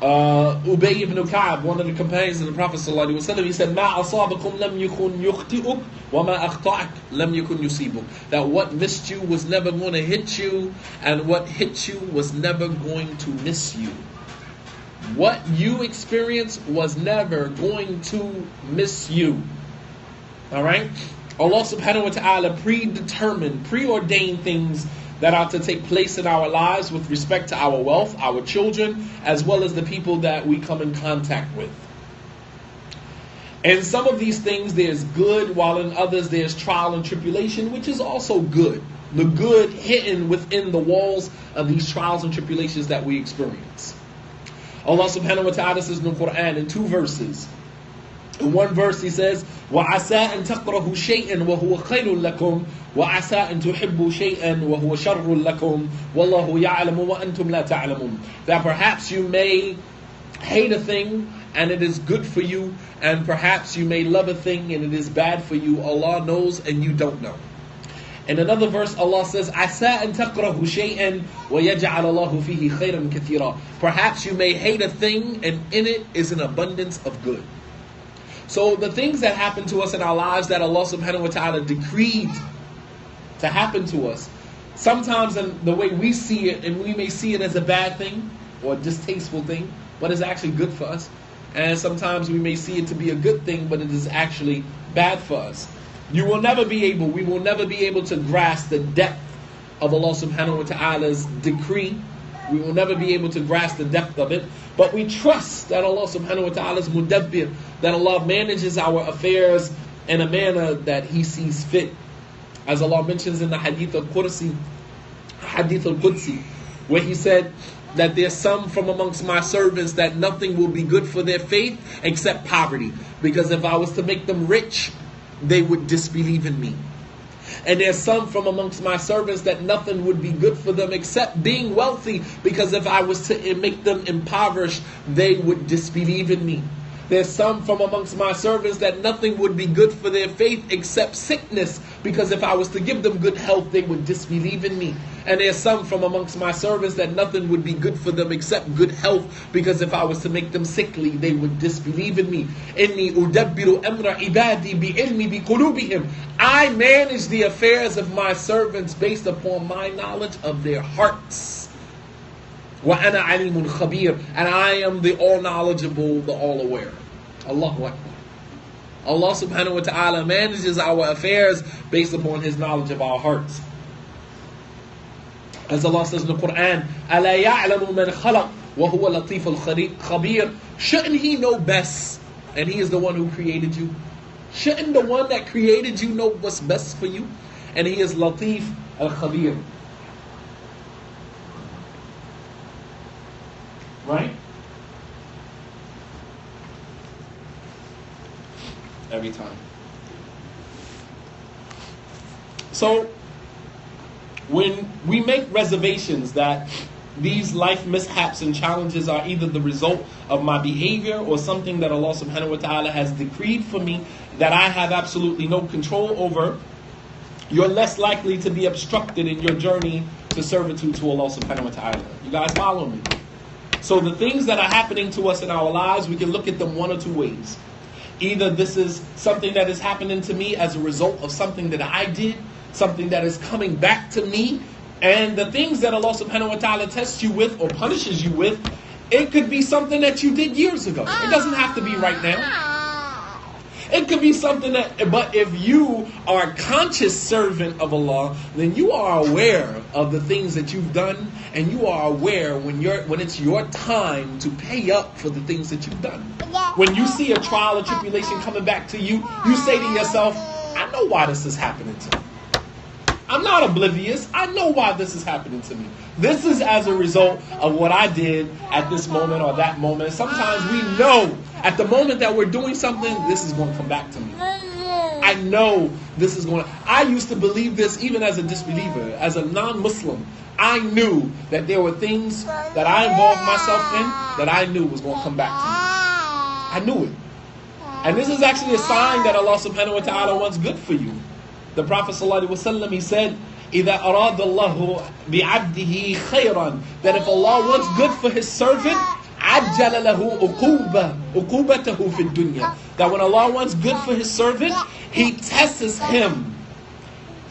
[SPEAKER 1] Ubay ibn Ka'b, one of the companions of the Prophet sallallahu alaihi wasallam, he said, "Ma asabakum lam yakun yukhti'uk, wa ma akhta'ak lam yakun yusibuk." That what missed you was never going to hit you, and what hit you was never going to miss you. What you experienced was never going to miss you. All right? Allah subhanahu wa ta'ala preordained things that are to take place in our lives with respect to our wealth, our children, as well as the people that we come in contact with. And some of these things there's good, while in others there's trial and tribulation, which is also good. The good hidden within the walls of these trials and tribulations that we experience. Allah subhanahu wa ta'ala says in the Quran in two verses. In one verse He says, وَعَسَىٰ أَن تَكْرَهُوا شَيْئًا وَهُوَ خَيْرٌ لَكُمْ وَعَسَىٰ أَن تُحِبُّوا شَيْئًا وَهُوَ شَرٌّ لَكُمْ وَاللَّهُ يَعْلَمُ وَأَنْتُمْ لَا تَعْلَمُونَ. That perhaps you may hate a thing and it is good for you, and perhaps you may love a thing and it is bad for you. Allah knows and you don't know. In another verse, Allah says, عَسَىٰ أَن تَكْرَهُ شَيْئًا وَيَجْعَلَ اللَّهُ فِيهِ خَيْرًا كَثِيرًا. Perhaps you may hate a thing, and in it is an abundance of good. So the things that happen to us in our lives that Allah subhanahu wa ta'ala decreed to happen to us, sometimes in the way we see it, and we may see it as a bad thing or a distasteful thing, but it's actually good for us. And sometimes we may see it to be a good thing, but it is actually bad for us. We will never be able to grasp the depth of Allah subhanahu wa ta'ala's decree. We will never be able to grasp the depth of it. But we trust that Allah subhanahu wa ta'ala is mudabbir, that Allah manages our affairs in a manner that He sees fit. As Allah mentions in the Hadith al-Qudsi, where He said that there's some from amongst my servants that nothing will be good for their faith except poverty. Because if I was to make them rich, they would disbelieve in me. And there's some from amongst my servants that nothing would be good for them except being wealthy, because if I was to make them impoverished, they would disbelieve in me. There's some from amongst my servants that nothing would be good for their faith except sickness, because if I was to give them good health, they would disbelieve in me. And there's some from amongst my servants that nothing would be good for them except good health, because if I was to make them sickly, they would disbelieve in me. إِنِّي أُدَبِّرُ أَمْرَ عِبَادِي بِعِلْمِ بِقُلُوبِهِمْ. I manage the affairs of my servants based upon my knowledge of their hearts. وَأَنَا عَلِيمٌ خَبِيرٌ. And I am the all-knowledgeable, the all-aware. Allahu Akbar. Allah subhanahu wa ta'ala manages our affairs based upon His knowledge of our hearts. As Allah says in the Quran, أَلَا يَعْلَمُ مَنْ خَلَقْ وَهُوَ لَطِيفُ الْخَبِيرٌ. Shouldn't He know best? And He is the one who created you. Shouldn't the one that created you know what's best for you? And He is Latif al-Khabir. Right? Every time. So, when we make reservations that these life mishaps and challenges are either the result of my behavior or something that Allah subhanahu wa ta'ala has decreed for me that I have absolutely no control over, you're less likely to be obstructed in your journey to servitude to Allah subhanahu wa ta'ala. You guys follow me? So the things that are happening to us in our lives, we can look at them one or two ways. Either this is something that is happening to me as a result of something that I did, something that is coming back to me, and the things that Allah subhanahu wa ta'ala tests you with or punishes you with, it could be something that you did years ago. It doesn't have to be right now. It could be something that, but if you are a conscious servant of Allah, then you are aware of the things that you've done, and you are aware when it's your time to pay up for the things that you've done. When you see a trial or tribulation coming back to you, you say to yourself, I know why this is happening to me. I'm not oblivious. I know why this is happening to me. This is as a result of what I did at this moment or that moment. Sometimes we know at the moment that we're doing something, this is going to come back to me. I know this is going to... I used to believe this even as a disbeliever, as a non-Muslim. I knew that there were things that I involved myself in that I knew was going to come back to me. I knew it. And this is actually a sign that Allah subhanahu wa ta'ala wants good for you. The Prophet ﷺ, he said, إِذَا أَرَادَ اللَّهُ بِعَبْدِهِ خَيْرًا, that if Allah wants good for His servant, عَجَّلَ لَهُ أُقُوبَتَهُ فِي الدُّنْيَا, that when Allah wants good for His servant, He tests him.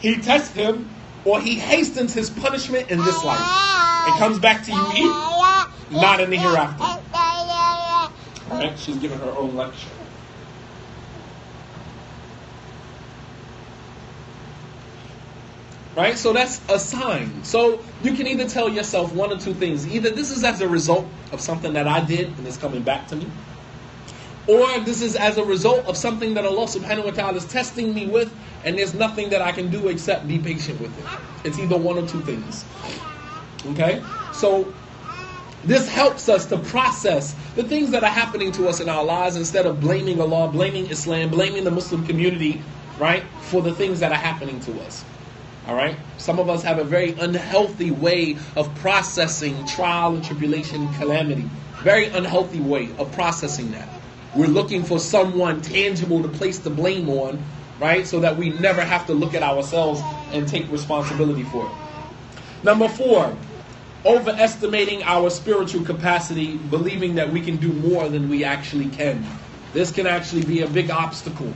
[SPEAKER 1] He tests him, or He hastens his punishment in this life. It comes back to you, not in the hereafter. Alright, she's giving her own lecture. Right? So that's a sign. So you can either tell yourself one or two things. Either this is as a result of something that I did and it's coming back to me, or this is as a result of something that Allah subhanahu wa ta'ala is testing me with, and there's nothing that I can do except be patient with it. It's either one or two things. Okay? So this helps us to process the things that are happening to us in our lives instead of blaming Allah, blaming Islam, blaming the Muslim community, right, for the things that are happening to us. Alright? Some of us have a very unhealthy way of processing trial and tribulation, calamity. Very unhealthy way of processing that. We're looking for someone tangible to place the blame on, right? So that we never have to look at ourselves and take responsibility for it. Number 4, overestimating our spiritual capacity, believing that we can do more than we actually can. This can actually be a big obstacle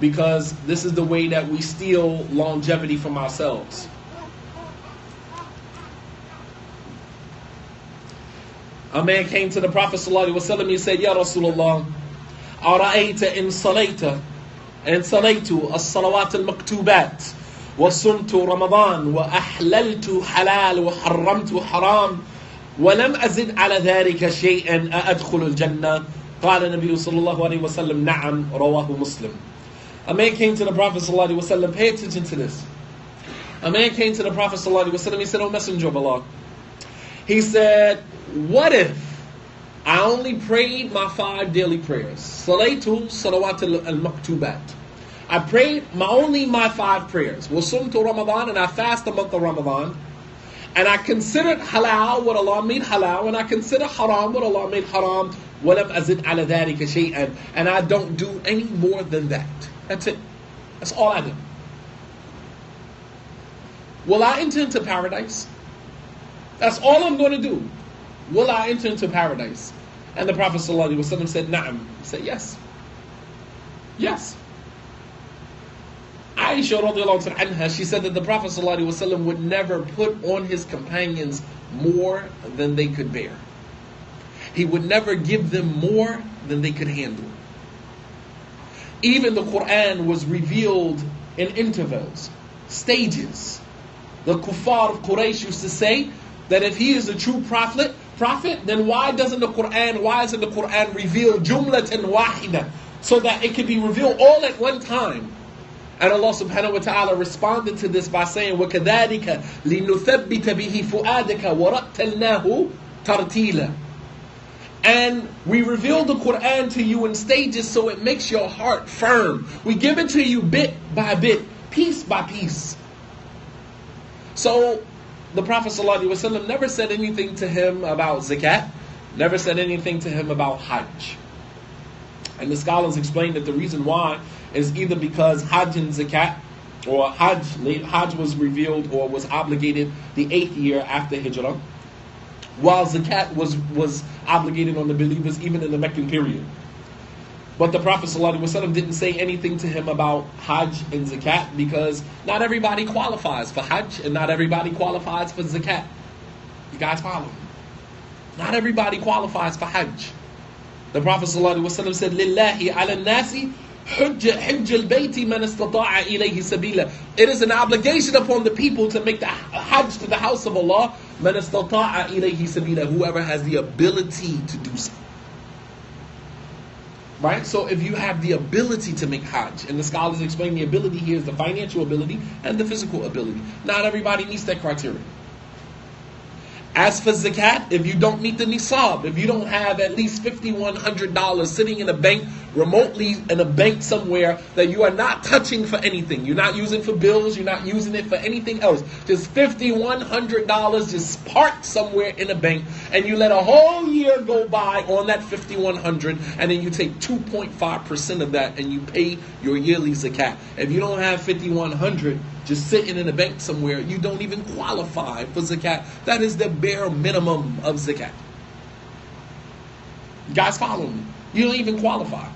[SPEAKER 1] because this is the way that we steal longevity from ourselves. A man came to the Prophet ﷺ, he said, Ya Rasulullah, ara'ayta in salayta, in salaytu as-salawat al-maktubat, wa sumtu Ramadan, wa ahlaltu halal, wa harramtu haram, wa lam azid ala dhalika shay'an, a'adkhulu al-jannah. Qala Nabi sallallahu alayhi wa sallam, na'am, rawahu Muslim. A man came to the Prophet sallallahu alayhi wa sallam, pay attention to this. A man came to the Prophet sallallahu alayhi wa sallam, he said, O Messenger of Allah, he said, what if I only prayed my 5 daily prayers? Salaytu salawat al-maktubat. I prayed only my 5 prayers. Wasumtu Ramadan, and I fast the month of Ramadan. And I considered halal what Allah made halal, and I consider haram what Allah made haram. وَلَمْ أَزِدْ عَلَى ذَلِكَ شَيْئًا. And I don't do any more than that. That's it. That's all I do. Will I enter into paradise? That's all I'm going to do. Will I enter into paradise? And the Prophet ﷺ said, Na'am. He said, yes. Yes. Aisha radiallahu anha, she said that the Prophet ﷺ would never put on his companions more than they could bear. He would never give them more than they could handle. Even the Quran was revealed in intervals, stages. The kuffar of Quraysh used to say that if he is a true prophet, then why isn't the Quran revealed jumlatan wahida, so that it could be revealed all at one time? And Allah subhanahu wa ta'ala responded to this by saying, وَكَذَلِكَ لِنُثَبِّتَ بِهِ فُؤَادَكَ وَرَتَّلْنَاهُ تَرْتِيلًا. And we reveal the Quran to you in stages so it makes your heart firm. We give it to you bit by bit, piece by piece. So the Prophet ﷺ never said anything to him about zakat, never said anything to him about Hajj. And the scholars explain that the reason why is either because Hajj and zakat, or Hajj was revealed or was obligated the 8th year after Hijrah, while zakat was obligated on the believers even in the Meccan period. But the Prophet ﷺ didn't say anything to him about Hajj and zakat because not everybody qualifies for Hajj and not everybody qualifies for zakat. You guys follow me? Not everybody qualifies for Hajj. The Prophet ﷺ said, لِلَّهِ عَلَى النَّاسِ حُجَّ الْبَيْتِ مَنْ اسْتَطَاعَ إِلَيْهِ سَبِيلًا. It is an obligation upon the people to make the Hajj to the house of Allah, مَنْ اسْتَطَاعَ إِلَيْهِ سَبِيلًا, whoever has the ability to do so. Right? So if you have the ability to make Hajj, and the scholars explain the ability here is the financial ability and the physical ability. Not everybody meets that criteria. As for zakat, if you don't meet the nisab, if you don't have at least $5,100 sitting in a bank, remotely in a bank somewhere that you are not touching for anything, you're not using for bills, you're not using it for anything else, just $5,100 just parked somewhere in a bank, and you let a whole year go by on that $5,100, and then you take 2.5% of that and you pay your yearly zakat. If you don't have $5,100 just sitting in a bank somewhere, you don't even qualify for zakat. That is the bare minimum of zakat. You guys follow me? You don't even qualify.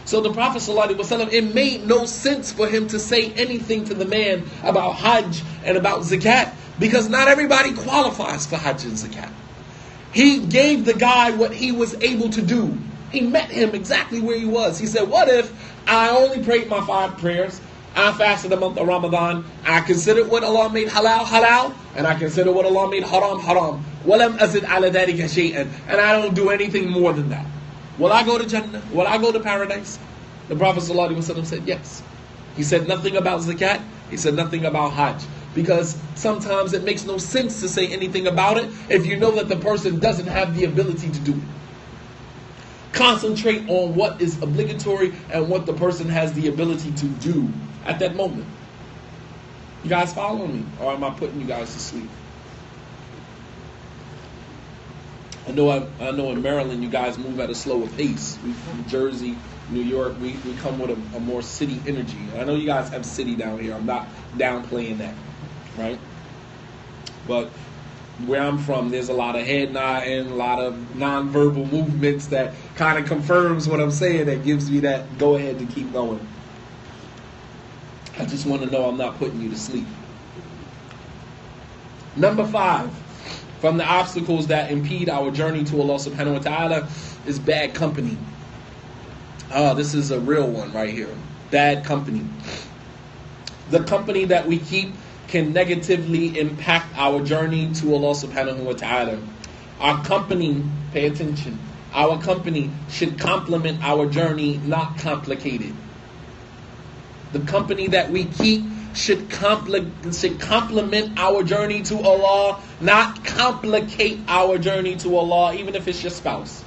[SPEAKER 1] So the Prophet ﷺ, it made no sense for him to say anything to the man about Hajj and about zakat because not everybody qualifies for Hajj and zakat. He gave the guy what he was able to do. He met him exactly where he was. He said, what if I only prayed my 5 prayers, I fasted the month of Ramadan, I considered what Allah made halal, halal, and I consider what Allah made haram, haram. وَلَمْ أَزِدْ عَلَى ذَلِكَ شَيْئًا. And I don't do anything more than that. Will I go to Jannah? Will I go to paradise? The Prophet ﷺ said yes. He said nothing about zakat. He said nothing about Hajj. Because sometimes it makes no sense to say anything about it if you know that the person doesn't have the ability to do it. Concentrate on what is obligatory and what the person has the ability to do at that moment. You guys following me? Or am I putting you guys to sleep? I know in Maryland you guys move at a slower pace. We from Jersey, New York, we come with a more city energy. I know you guys have city down here. I'm not downplaying that, right? But where I'm from, there's a lot of head nodding, a lot of nonverbal movements that kind of confirms what I'm saying, that gives me that go ahead to keep going. I just want to know I'm not putting you to sleep. Number 5, from the obstacles that impede our journey to Allah subhanahu wa ta'ala is bad company. Oh, this is a real one right here. Bad company. The company that we keep can negatively impact our journey to Allah subhanahu wa ta'ala. Our company, pay attention, our company should complement our journey, not complicate it. The company that we keep should complement our journey to Allah, not complicate our journey to Allah, even if it's your spouse.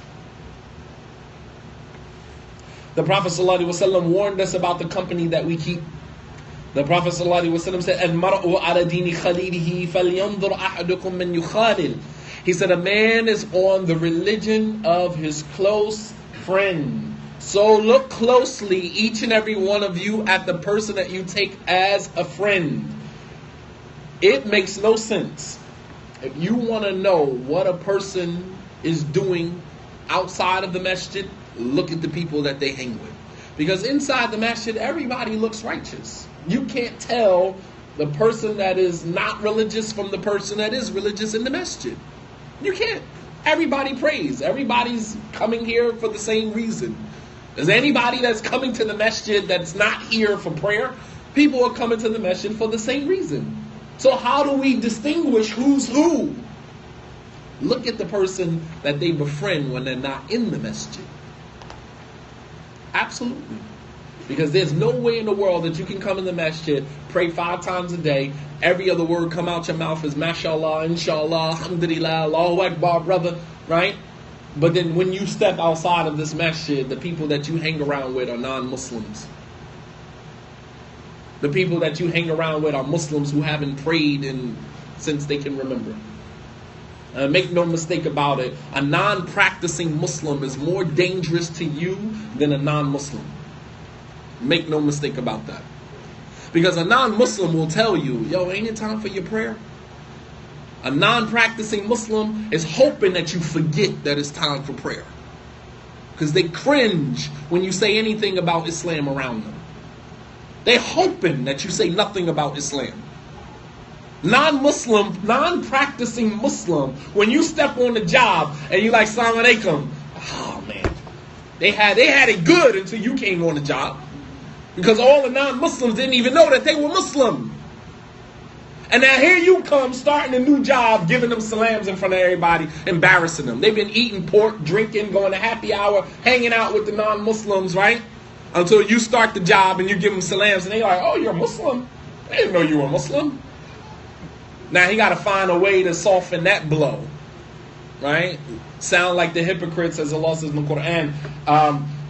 [SPEAKER 1] The Prophet ﷺ warned us about the company that we keep. The Prophet ﷺ said, "Al-mar'u ala dini khalilihi falyanzur ahadukum man yukhalil." He said, a man is on the religion of his close friend. So look closely, each and every one of you, at the person that you take as a friend. It makes no sense. If you want to know what a person is doing outside of the masjid, look at the people that they hang with. Because inside the masjid, everybody looks righteous. You can't tell the person that is not religious from the person that is religious in the masjid. You can't. Everybody prays. Everybody's coming here for the same reason. Is anybody that's coming to the masjid that's not here for prayer? People are coming to the masjid for the same reason. So how do we distinguish who's who? Look at the person that they befriend when they're not in the masjid. Absolutely. Because there's no way in the world that you can come in the masjid, pray 5 times a day, every other word come out your mouth is mashallah, inshallah, alhamdulillah, Allahu Akbar, brother, right? But then when you step outside of this masjid, the people that you hang around with are non-Muslims. The people that you hang around with are Muslims who haven't prayed since they can remember. Make no mistake about it, a non-practicing Muslim is more dangerous to you than a non-Muslim. Make no mistake about that. Because a non-Muslim will tell you, yo, ain't it time for your prayer? A non-practicing Muslim is hoping that you forget that it's time for prayer. Because they cringe when you say anything about Islam around them. They're hoping that you say nothing about Islam. Non-Muslim, non-practicing Muslim, when you step on the job and you like, Assalamu alaikum, oh man, they had it good until you came on the job. Because all the non-Muslims didn't even know that they were Muslim. And now here you come starting a new job, giving them salams in front of everybody, embarrassing them. They've been eating pork, drinking, going to happy hour, hanging out with the non-Muslims, right? Until you start the job and you give them salams and they're like, oh, you're a Muslim? I didn't know you were a Muslim. Now he got to find a way to soften that blow, right? Sound like the hypocrites, as Allah says in the Quran,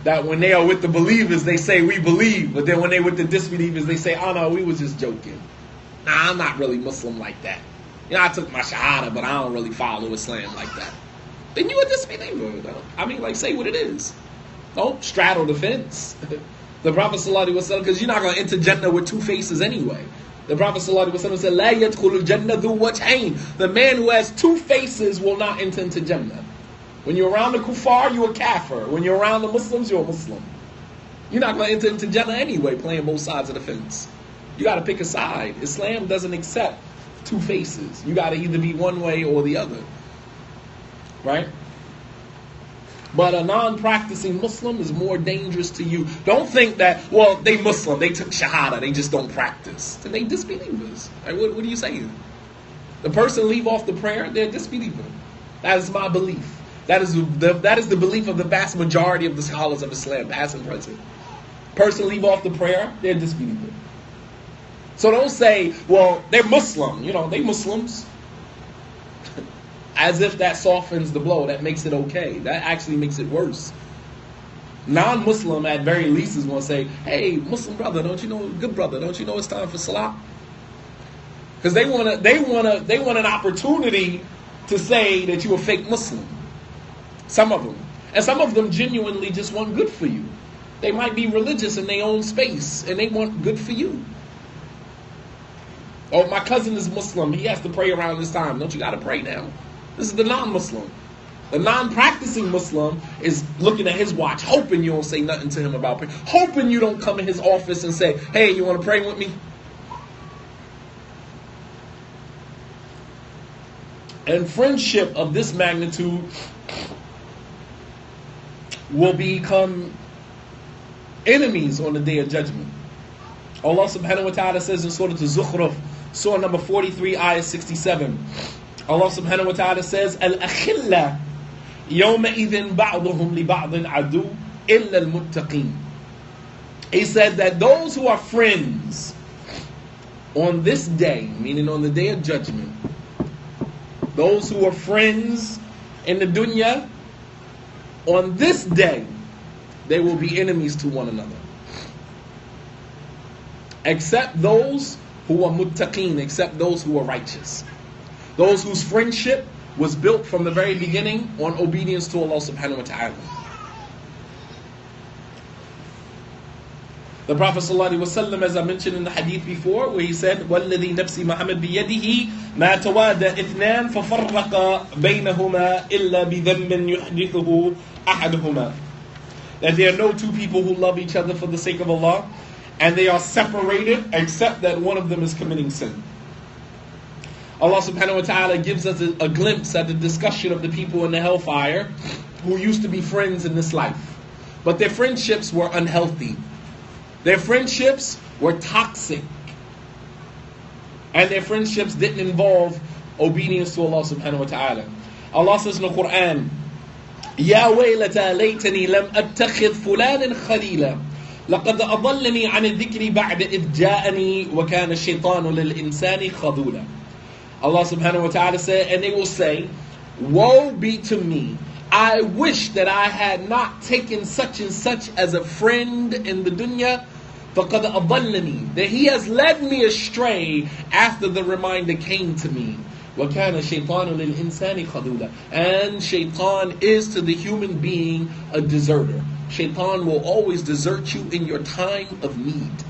[SPEAKER 1] that when they are with the believers, they say, we believe. But then when they with the disbelievers, they say, oh no, we was just joking. Nah, I'm not really Muslim like that. You know, I took my shahada, but I don't really follow Islam like that. Then you a disbeliever. I mean, like, say what it is. Don't straddle the fence. The Prophet ﷺ, because you're not going to enter Jannah with 2 faces anyway. The Prophet ﷺ said, "La yadkhulu Jannah dhu wajhayn." The man who has 2 faces will not enter into Jannah. When you're around the kuffar, you're a kafir. When you're around the Muslims, you're a Muslim. You're not going to enter into Jannah anyway, playing both sides of the fence. You got to pick a side. Islam doesn't accept 2 faces. You got to either be one way or the other. Right? But a non-practicing Muslim is more dangerous to you. Don't think that, well, they Muslim, they took shahada, they just don't practice. And they disbelievers. Right? What are you saying? The person leave off the prayer, they're a disbeliever. That is my belief. That is the belief of the vast majority of the scholars of Islam, past and present. Person leave off the prayer, they're a disbeliever. So don't say, well, they're Muslim. You know, they Muslims. As if that softens the blow. That makes it okay. That actually makes it worse. Non-Muslim, at very least, is going to say, hey, Muslim brother, don't you know, good brother, don't you know it's time for salah? Because they want an opportunity to say that you're a fake Muslim. Some of them. And some of them genuinely just want good for you. They might be religious in their own space, and they want good for you. Oh, my cousin is Muslim. He has to pray around this time. Don't you got to pray now? This is the non-Muslim. The non-practicing Muslim is looking at his watch, hoping you don't say nothing to him about prayer, hoping you don't come in his office and say, hey, you want to pray with me? And friendship of this magnitude will become enemies on the day of judgment. Allah subhanahu wa ta'ala says in Surah Al-Zukhruf, Surah number 43, ayah 67. Allah subhanahu wa ta'ala says, Al-akhilla yawma'idhin ba'duhum li ba'dhin adu illa al-muttaqeen. He said that those who are friends on this day, meaning on the day of judgment, those who are friends in the dunya, on this day, they will be enemies to one another. Except those who are muttaqeen, except those who are righteous. Those whose friendship was built from the very beginning on obedience to Allah subhanahu wa ta'ala. The Prophet ﷺ, as I mentioned in the hadith before, where he said, وَالَّذِي نَفْسِ مَحَمَدْ بِيَدِهِ مَا تَوَادَ إِثْنَانِ فَفَرَّقَ بَيْنَهُمَا إِلَّا بِذَنْبٍ يُحْدِثُهُ أَحَدُهُمَا. That there are no two people who love each other for the sake of Allah, and they are separated except that one of them is committing sin. Allah subhanahu wa ta'ala gives us a glimpse at the discussion of the people in the hellfire who used to be friends in this life. But their friendships were unhealthy. Their friendships were toxic. And their friendships didn't involve obedience to Allah subhanahu wa ta'ala. Allah says in the Quran, يَا وَيْلَتَا لَيْتَنِي لَمْ أَتَّخِذْ فُلَانًا خَلِيلًا لَقَدْ أَضَلَّنِي عَنِ الذِّكْرِ بَعْدَ إِذْ جَاءَنِي وَكَانَ الشَّيْطَانُ لِلْإِنسَانِ خَذُولًا. Allah subhanahu wa ta'ala said, and they will say, woe be to me. I wish that I had not taken such and such as a friend in the dunya. فَقَدْ أَضَلَّنِي. That he has led me astray after the reminder came to me. وَكَانَ الشَّيْطَانُ لِلْإِنسَانِ خَذُولًا. And shaitan is to the human being a deserter. Shaitan will always desert you in your time of need.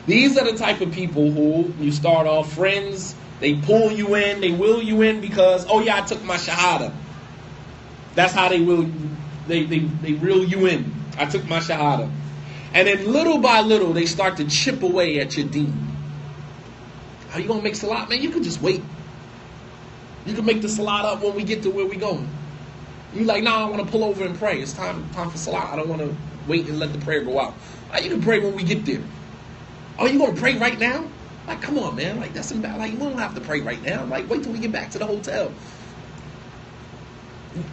[SPEAKER 1] These are the type of people who you start off friends, they pull you in, they will you in because, oh yeah, I took my shahada. That's how they reel you in. I took my shahada. And then little by little, they start to chip away at your deen. Are you going to make salat? Man, you can just wait. You can make the salat up when we get to where we going. You like, nah, I want to pull over and pray. It's time for salat. I don't want to wait and let the prayer go out. You can pray when we get there. Oh, you going to pray right now? Like, come on, man. Like, that's bad. Like, you don't have to pray right now. Like, wait till we get back to the hotel.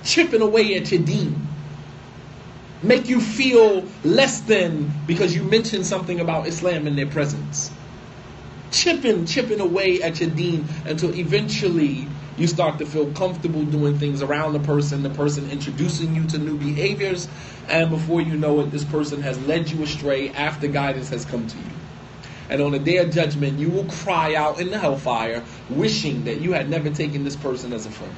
[SPEAKER 1] Chipping away at your deen. Make you feel less than because you mentioned something about Islam in their presence. Chipping away at your deen until eventually you start to feel comfortable doing things around the person introducing you to new behaviors, and before you know it, this person has led you astray after guidance has come to you. And on the day of judgment, you will cry out in the hellfire, wishing that you had never taken this person as a friend.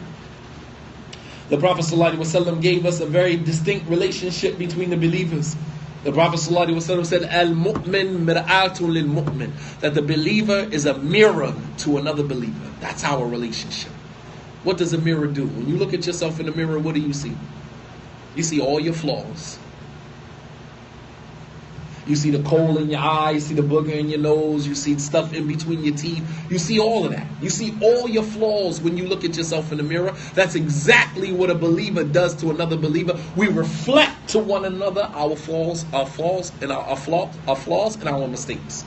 [SPEAKER 1] The Prophet ﷺ gave us a very distinct relationship between the believers. The Prophet ﷺ said, Al-mu'min mir'atun lil-mu'min. That the believer is a mirror to another believer. That's our relationship. What does a mirror do? When you look at yourself in the mirror, what do you see? You see all your flaws. You see the coal in your eye, you see the booger in your nose, you see stuff in between your teeth. You see all of that. You see all your flaws when you look at yourself in the mirror. That's exactly what a believer does to another believer. We reflect to one another our flaws and our mistakes.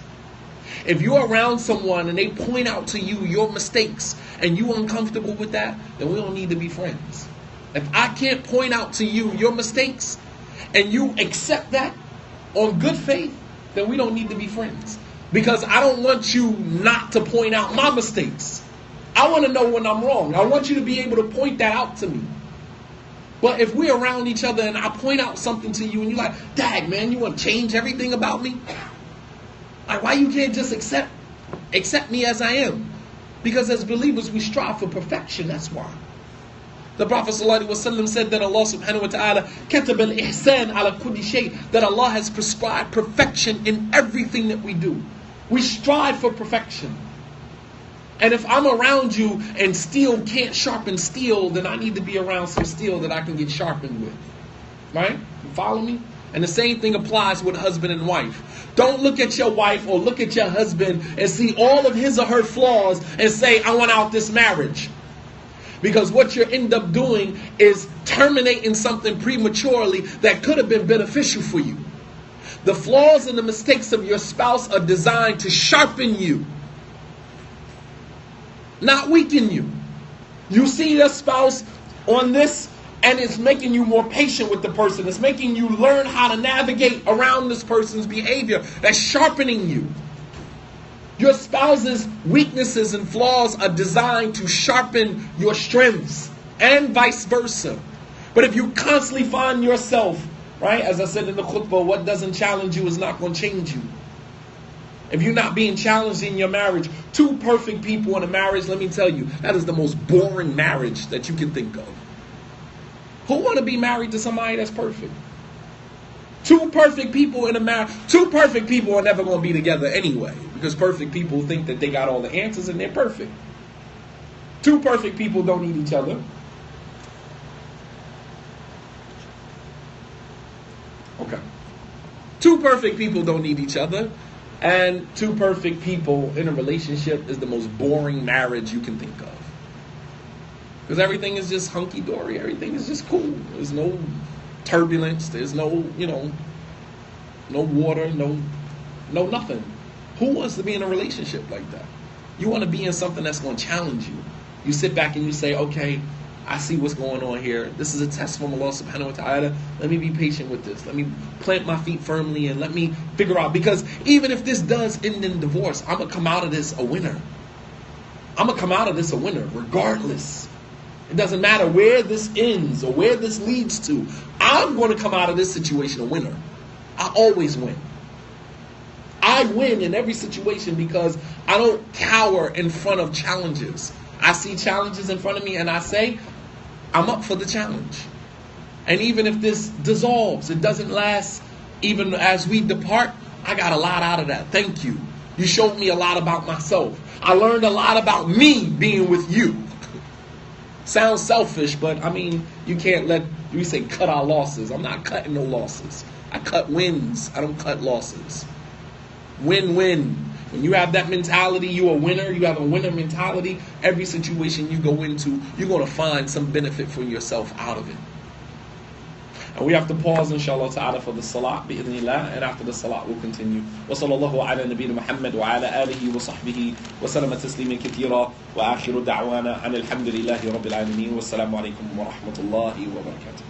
[SPEAKER 1] If you're around someone and they point out to you your mistakes and you're uncomfortable with that, then we don't need to be friends. If I can't point out to you your mistakes and you accept that on good faith, then we don't need to be friends. Because I don't want you not to point out my mistakes. I want to know when I'm wrong. I want you to be able to point that out to me. But if we're around each other and I point out something to you and you're like, dag man, you want to change everything about me? Like, why you can't just accept me as I am? Because as believers we strive for perfection, that's why. The Prophet ﷺ said that Allah subhanahu wa ta'ala كَتَبَ الْإِحْسَانَ عَلَى كُلِّ شَيْءٍ, that Allah has prescribed perfection in everything that we do. We strive for perfection. And if I'm around you and steel can't sharpen steel, then I need to be around some steel that I can get sharpened with. Right? You follow me? And the same thing applies with husband and wife. Don't look at your wife or look at your husband and see all of his or her flaws and say, I want out this marriage. Because what you end up doing is terminating something prematurely that could have been beneficial for you. The flaws and the mistakes of your spouse are designed to sharpen you, not weaken you. You see your spouse on this, and it's making you more patient with the person. It's making you learn how to navigate around this person's behavior. That's sharpening you. Your spouse's weaknesses and flaws are designed to sharpen your strengths, and vice versa. But if you constantly find yourself, right, as I said in the khutbah, what doesn't challenge you is not going to change you. If you're not being challenged in your marriage, two perfect people in a marriage, let me tell you, that is the most boring marriage that you can think of. Who want to be married to somebody that's perfect? Two perfect people in a marriage. Two perfect people are never going to be together anyway, because perfect people think that they got all the answers and they're perfect. Two perfect people don't need each other. Okay. Two perfect people don't need each other, and two perfect people in a relationship is the most boring marriage you can think of. Because everything is just hunky-dory. Everything is just cool. There's no turbulence. There's no, no water, no nothing. Who wants to be in a relationship like that? You want to be in something that's going to challenge you. You sit back and you say, okay, I see what's going on here. This is a test from Allah subhanahu wa ta'ala. Let me be patient with this. Let me plant my feet firmly and let me figure out. Because even if this does end in divorce, I'm going to come out of this a winner. I'm going to come out of this a winner regardless. It doesn't matter where this ends or where this leads to. I'm going to come out of this situation a winner. I always win. I win in every situation because I don't cower in front of challenges. I see challenges in front of me and I say, I'm up for the challenge. And even if this dissolves, it doesn't last, even as we depart, I got a lot out of that. Thank you. You showed me a lot about myself. I learned a lot about me being with you. Sounds selfish, but I mean, you can't we say cut our losses. I'm not cutting no losses. I cut wins. I don't cut losses. Win-win. When you have that mentality, you're a winner. You have a winner mentality. Every situation you go into, you're going to find some benefit for yourself out of it. And we have to pause, inshallah ta'ala, for the salat, bi'idhnillah, and after the salat we'll continue. Wa sallallahu ala nabiyyina Muhammad wa ala alihi wa sahbihi wa salama tasliman kathira wa akhiru da'wana anil hamdulillahi rabbil alamin wa assalamu alaikum wa rahmatullahi wa barakatuh.